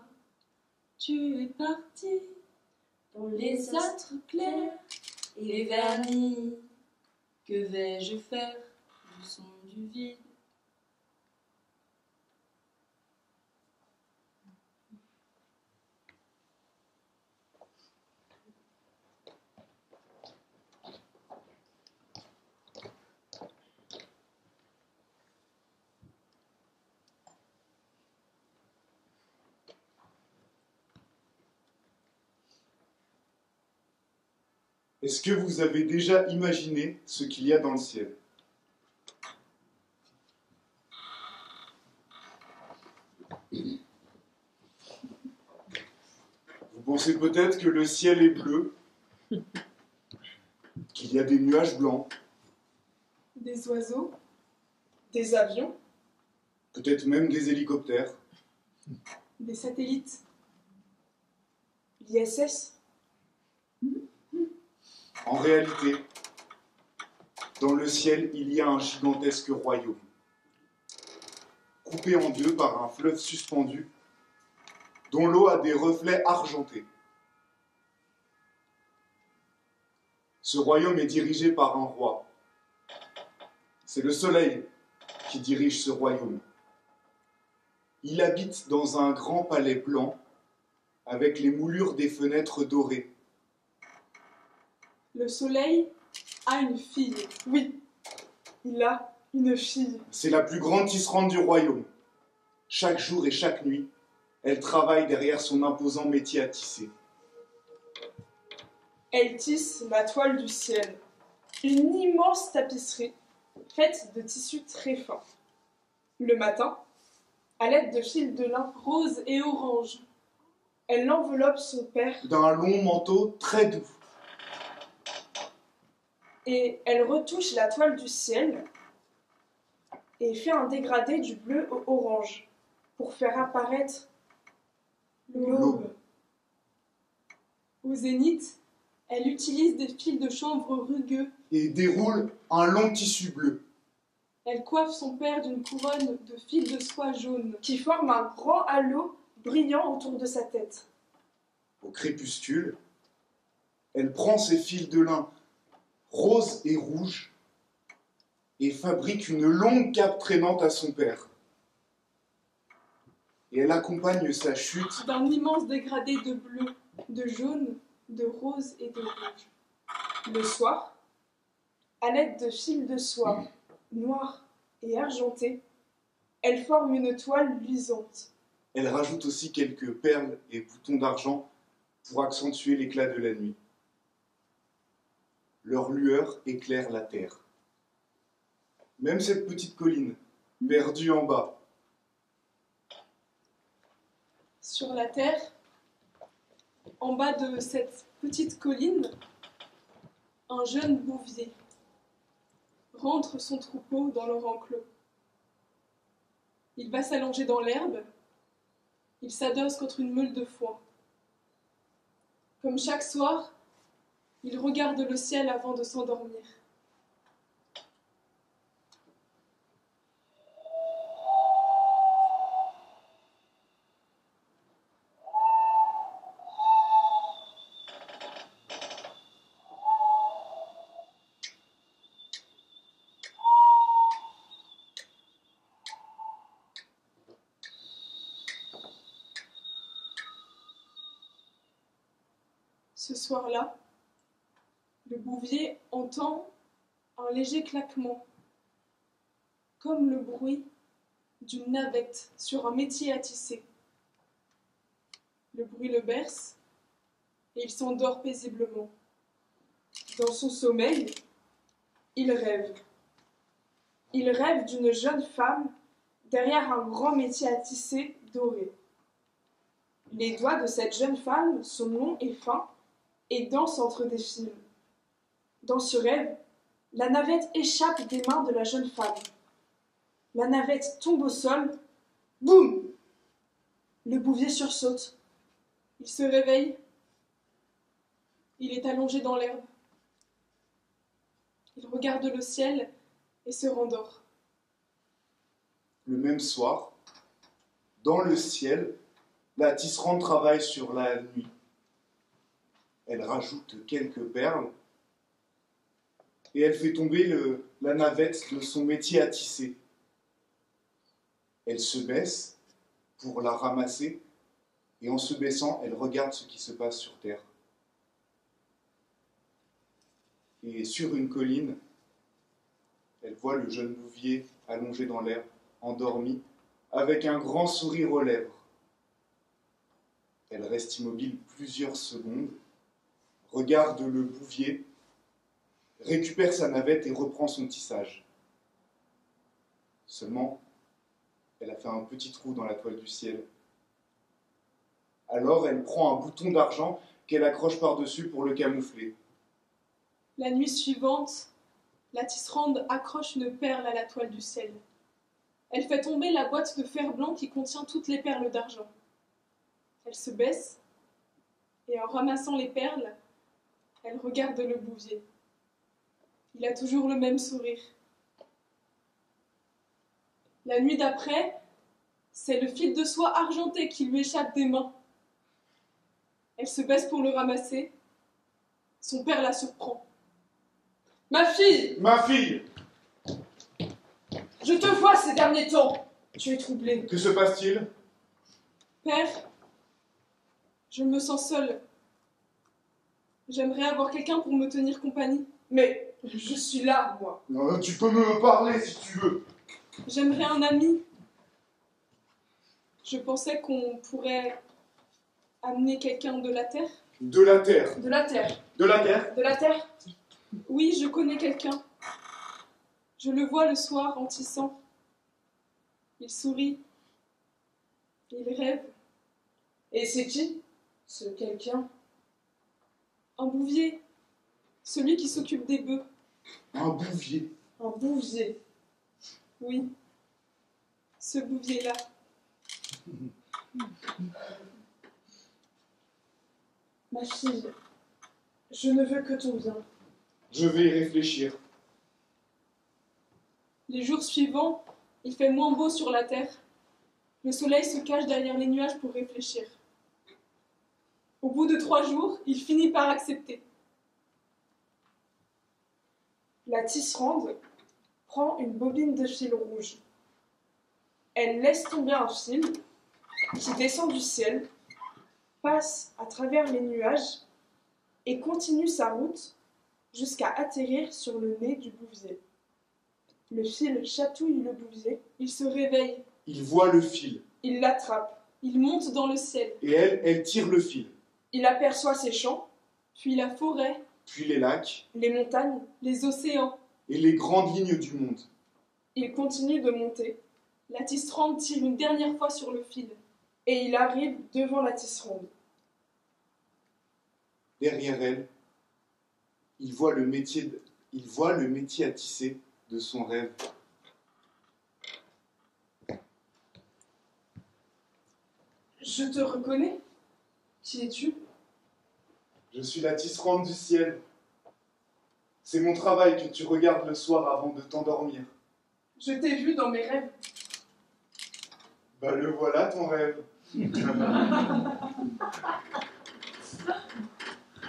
Tu es partie dans les astres clairs et vernis. Que vais-je faire du son du vide? Est-ce que vous avez déjà imaginé ce qu'il y a dans le ciel? Vous pensez peut-être que le ciel est bleu, qu'il y a des nuages blancs, Des oiseaux, des avions, peut-être même des hélicoptères. des satellites, l'ISS. En réalité, dans le ciel, il y a un gigantesque royaume, coupé en deux par un fleuve suspendu, dont l'eau a des reflets argentés. Ce royaume est dirigé par un roi. C'est le soleil qui dirige ce royaume. Il habite dans un grand palais blanc, avec les moulures des fenêtres dorées. Le soleil a une fille. Oui, il a une fille. C'est la plus grande tisserande du royaume. Chaque jour et chaque nuit, elle travaille derrière son imposant métier à tisser. Elle tisse la toile du ciel, une immense tapisserie faite de tissus très fins. Le matin, à l'aide de fils de lin rose et orange, elle enveloppe son père d'un long manteau très doux. Et elle retouche la toile du ciel et fait un dégradé du bleu au orange pour faire apparaître l'aube. Au zénith, elle utilise des fils de chanvre rugueux. Et déroule un long tissu bleu. Elle coiffe son père d'une couronne de fils de soie jaune qui forme un grand halo brillant autour de sa tête. Au crépuscule, elle prend ses fils de lin roses et rouges et fabrique une longue cape traînante à son père. Et elle accompagne sa chute d'un immense dégradé de bleu, de jaune, de rose et de rouge. Le soir, à l'aide de fils de soie noirs et argentés, elle forme une toile luisante. Elle rajoute aussi quelques perles et boutons d'argent pour accentuer l'éclat de la nuit. Leur lueur éclaire la terre. Même cette petite colline, perdue en bas. Sur la terre, en bas de cette petite colline, un jeune bouvier rentre son troupeau dans leur enclos. Il va s'allonger dans l'herbe, il s'adosse contre une meule de foin. Comme chaque soir, il regarde le ciel avant de s'endormir. Ce soir-là, le bouvier entend un léger claquement, comme le bruit d'une navette sur un métier à tisser. Le bruit le berce et il s'endort paisiblement. Dans son sommeil, il rêve. Il rêve d'une jeune femme derrière un grand métier à tisser doré. Les doigts de cette jeune femme sont longs et fins et dansent entre des fils. Dans ce rêve, la navette échappe des mains de la jeune femme. La navette tombe au sol. Boum! Le bouvier sursaute. Il se réveille. Il est allongé dans l'herbe. Il regarde le ciel et se rendort. Le même soir, dans le ciel, la tisserande travaille sur la nuit. Elle rajoute quelques perles et elle fait tomber la navette de son métier à tisser. Elle se baisse pour la ramasser et en se baissant, elle regarde ce qui se passe sur terre. Et sur une colline, elle voit le jeune bouvier allongé dans l'herbe, endormi, avec un grand sourire aux lèvres. Elle reste immobile plusieurs secondes, regarde le bouvier, récupère sa navette et reprend son tissage. Seulement, elle a fait un petit trou dans la toile du ciel. Alors, elle prend un bouton d'argent qu'elle accroche par-dessus pour le camoufler. La nuit suivante, la tisserande accroche une perle à la toile du ciel. Elle fait tomber la boîte de fer blanc qui contient toutes les perles d'argent. Elle se baisse et en ramassant les perles, elle regarde le bouvier. Il a toujours le même sourire. La nuit d'après, c'est le fil de soie argenté qui lui échappe des mains. Elle se baisse pour le ramasser. Son père la surprend. « Ma fille !»« Ma fille !»« Je te vois ces derniers temps. Tu es troublée. »« Que se passe-t-il ?»« Père, je me sens seule. J'aimerais avoir quelqu'un pour me tenir compagnie. »« Mais Je suis là, moi. Non, tu peux me parler si tu veux. J'aimerais un ami. Je pensais qu'on pourrait amener quelqu'un de la Terre. De la terre. De la Terre. De la terre. De la Terre. Oui, je connais quelqu'un. Je le vois le soir en tissant. Il sourit. Il rêve. Et c'est qui, ce quelqu'un? Un bouvier. Celui qui s'occupe des bœufs. Un bouvier. Un bouvier. Oui. Ce bouvier-là. Ma fille, je ne veux que ton bien. Je vais y réfléchir. Les jours suivants, il fait moins beau sur la terre. Le soleil se cache derrière les nuages pour réfléchir. Au bout de 3 jours, il finit par accepter. La tisserande prend une bobine de fil rouge. Elle laisse tomber un fil qui descend du ciel, passe à travers les nuages et continue sa route jusqu'à atterrir sur le nez du bouvier. Le fil chatouille le bouvier. Il se réveille. Il voit le fil. Il l'attrape. Il monte dans le ciel. Et elle tire le fil. Il aperçoit ses champs, Puis la forêt, Puis les lacs. les montagnes. les océans. Et les grandes lignes du monde. Il continue de monter La tisserande tire une dernière fois sur le fil. et il arrive devant la tisserande. Derrière elle, il voit le métier à tisser de son rêve. Je te reconnais. Qui es-tu? Je suis la tisserande du ciel. C'est mon travail que tu regardes le soir avant de t'endormir. Je t'ai vu dans mes rêves. Bah le voilà ton rêve.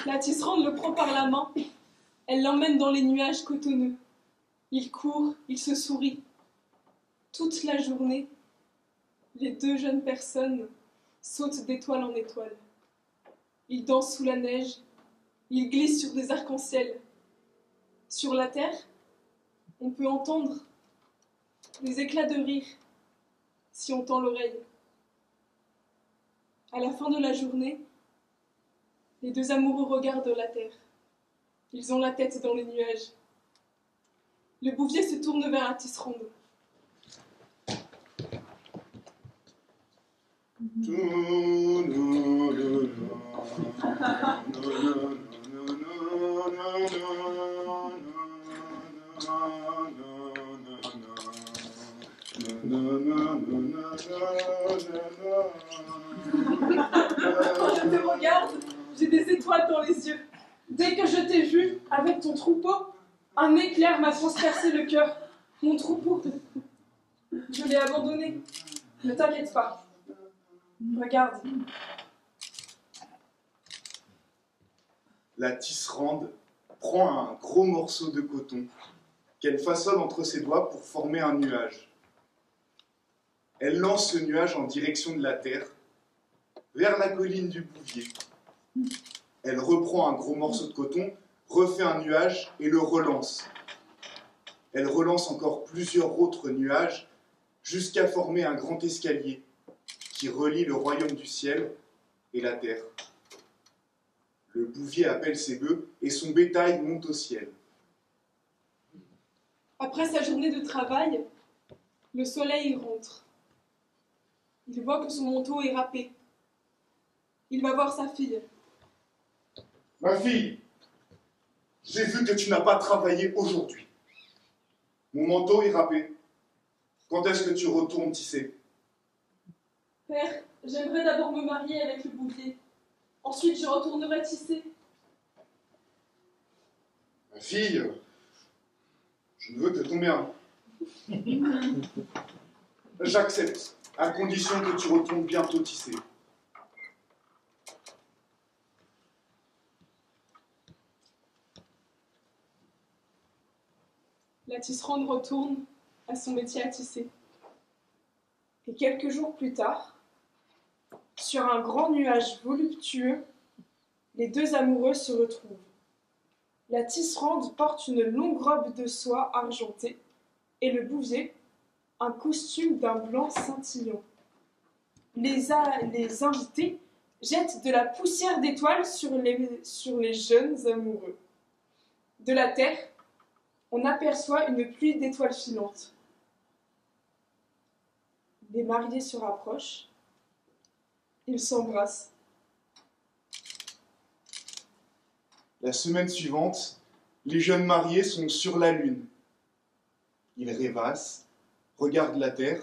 La tisserande le prend par la main. Elle l'emmène dans les nuages cotonneux. Il court, il se sourit. Toute la journée, les 2 jeunes personnes sautent d'étoile en étoile. Ils dansent sous la neige. Ils glissent sur des arcs-en-ciel. Sur la terre, on peut entendre des éclats de rire si on tend l'oreille. À la fin de la journée, les 2 amoureux regardent la terre. Ils ont la tête dans les nuages. Le bouvier se tourne vers la tisserande. Quand je te regarde, j'ai des étoiles dans les yeux. Dès que je t'ai vu avec ton troupeau, un éclair m'a transpercé le cœur. Mon troupeau, je l'ai abandonné. Ne t'inquiète pas. Regarde. La tisserande prend un gros morceau de coton qu'elle façonne entre ses doigts pour former un nuage. Elle lance ce nuage en direction de la terre, vers la colline du bouvier. Elle reprend un gros morceau de coton, refait un nuage et le relance. Elle relance encore plusieurs autres nuages jusqu'à former un grand escalier qui relie le royaume du ciel et la terre. Le bouvier appelle ses bœufs et son bétail monte au ciel. Après sa journée de travail, le soleil rentre. Il voit que son manteau est râpé. Il va voir sa fille. Ma fille, j'ai vu que tu n'as pas travaillé aujourd'hui. Mon manteau est râpé. Quand est-ce que tu retournes tisser? Père, j'aimerais d'abord me marier avec le bouvier. Ensuite, je retournerai tisser. Ma fille, je ne veux que ton bien. J'accepte, à condition que tu retournes bientôt tisser. La tisserande retourne à son métier à tisser. Et quelques jours plus tard, sur un grand nuage voluptueux, les 2 amoureux se retrouvent. La tisserande porte une longue robe de soie argentée et le bouvier, un costume d'un blanc scintillant. Les invités jettent de la poussière d'étoiles sur les jeunes amoureux. De la terre, on aperçoit une pluie d'étoiles filantes. Les mariés se rapprochent. Ils s'embrassent. La semaine suivante, les jeunes mariés sont sur la lune. Ils rêvassent, regardent la terre.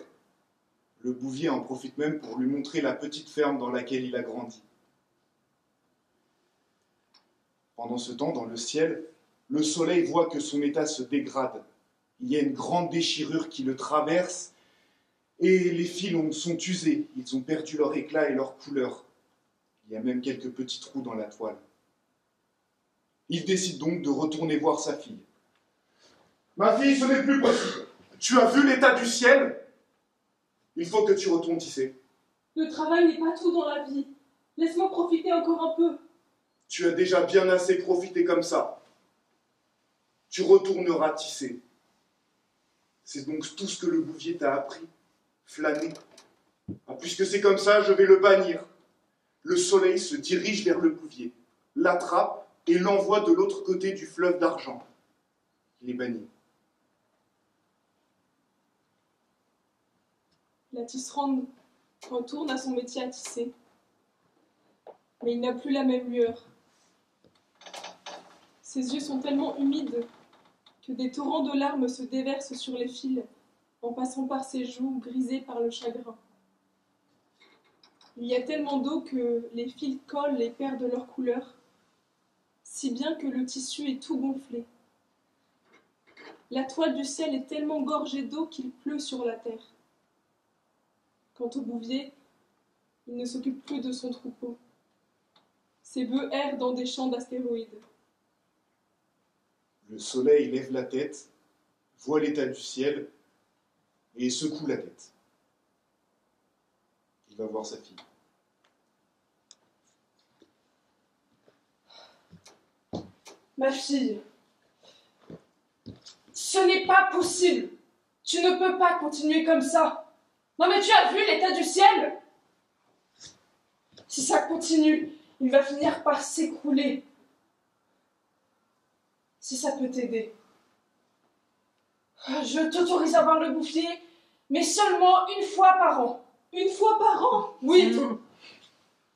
Le bouvier en profite même pour lui montrer la petite ferme dans laquelle il a grandi. Pendant ce temps, dans le ciel, le soleil voit que son état se dégrade. Il y a une grande déchirure qui le traverse et les fils sont usés. Ils ont perdu leur éclat et leur couleur. Il y a même quelques petits trous dans la toile. Il décide donc de retourner voir sa fille. « Ma fille, ce n'est plus possible. Tu as vu l'état du ciel ? Il faut que tu retournes tisser. » « Le travail n'est pas tout dans la vie. Laisse-moi profiter encore un peu. » « Tu as déjà bien assez profité comme ça. Tu retourneras tisser. » C'est donc tout ce que le bouvier t'a appris. Flâner. Ah, puisque c'est comme ça, je vais le bannir. Le soleil se dirige vers le bouvier, l'attrape et l'envoie de l'autre côté du fleuve d'argent. Il est banni. La tisserande retourne à son métier à tisser. Mais il n'a plus la même lueur. Ses yeux sont tellement humides que des torrents de larmes se déversent sur les fils en passant par ses joues grisées par le chagrin. Il y a tellement d'eau que les fils collent et perdent leur couleur, si bien que le tissu est tout gonflé. La toile du ciel est tellement gorgée d'eau qu'il pleut sur la terre. Quant au bouvier, il ne s'occupe plus de son troupeau. Ses bœufs errent dans des champs d'astéroïdes. Le soleil lève la tête, voit l'état du ciel et secoue la tête. Il va voir sa fille. Ma fille, ce n'est pas possible. Tu ne peux pas continuer comme ça. Non mais tu as vu l'état du ciel? Si ça continue, il va finir par s'écrouler. Si ça peut t'aider. Je t'autorise à voir le bouvier, mais seulement une fois par an. Une fois par an? Oui,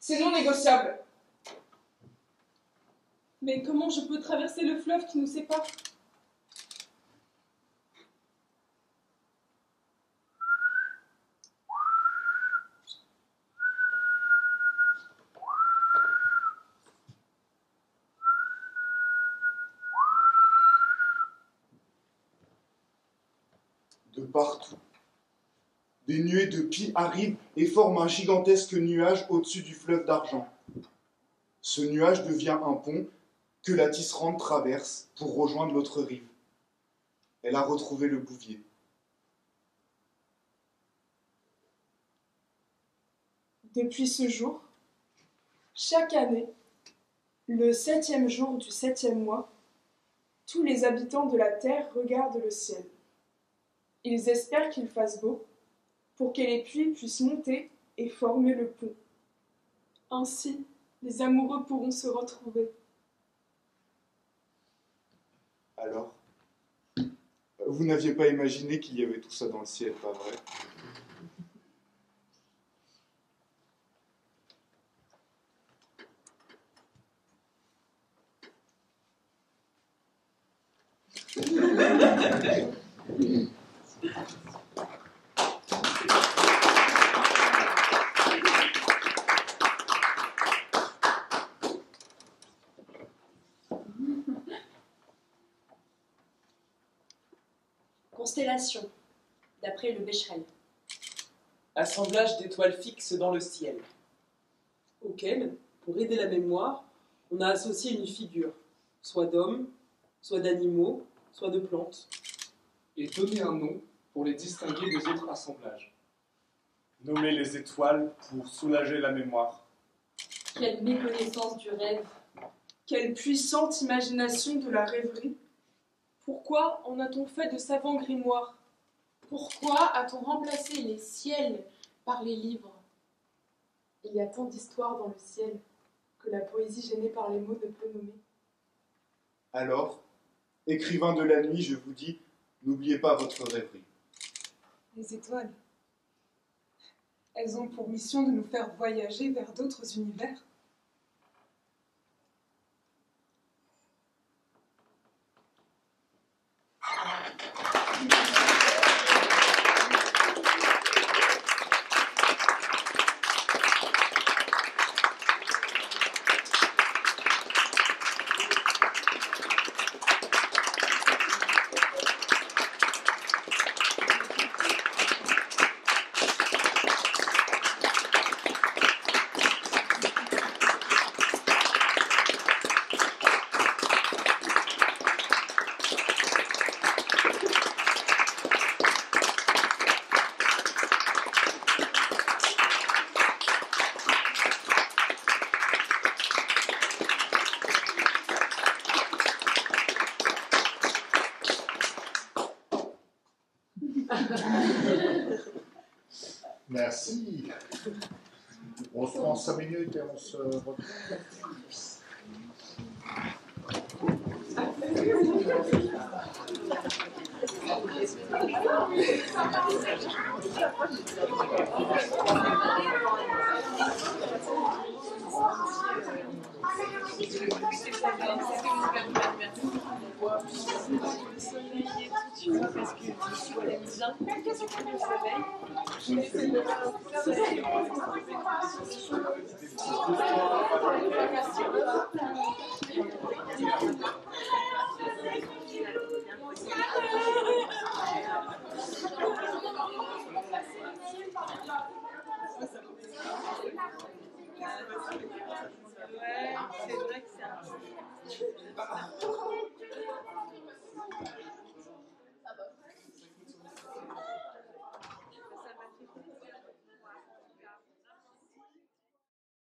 c'est non négociable. Mais comment je peux traverser le fleuve qui nous sépare? De partout, des nuées de pie arrivent et forment un gigantesque nuage au-dessus du fleuve d'argent. Ce nuage devient un pont que la tisserande traverse pour rejoindre l'autre rive. Elle a retrouvé le bouvier. Depuis ce jour, chaque année, le 7e jour du 7e mois, tous les habitants de la terre regardent le ciel. Ils espèrent qu'il fasse beau pour que les pluies puissent monter et former le pont. Ainsi, les amoureux pourront se retrouver. Alors, vous n'aviez pas imaginé qu'il y avait tout ça dans le ciel, pas vrai? Constellation, d'après le Becherel. Assemblage d'étoiles fixes dans le ciel. Auquel, pour aider la mémoire, on a associé une figure, soit d'hommes, soit d'animaux, soit de plantes. Et donner un nom pour les distinguer des autres assemblages. Nommer les étoiles pour soulager la mémoire. Quelle méconnaissance du rêve. Quelle puissante imagination de la rêverie! Pourquoi en a-t-on fait de savants grimoires? Pourquoi a-t-on remplacé les ciels par les livres? Il y a tant d'histoires dans le ciel que la poésie gênée par les mots ne peut nommer. Alors, écrivain de la nuit, je vous dis, n'oubliez pas votre rêverie. Les étoiles, elles ont pour mission de nous faire voyager vers d'autres univers. Merci. On se prend 5 minutes et on se retrouve. Parce que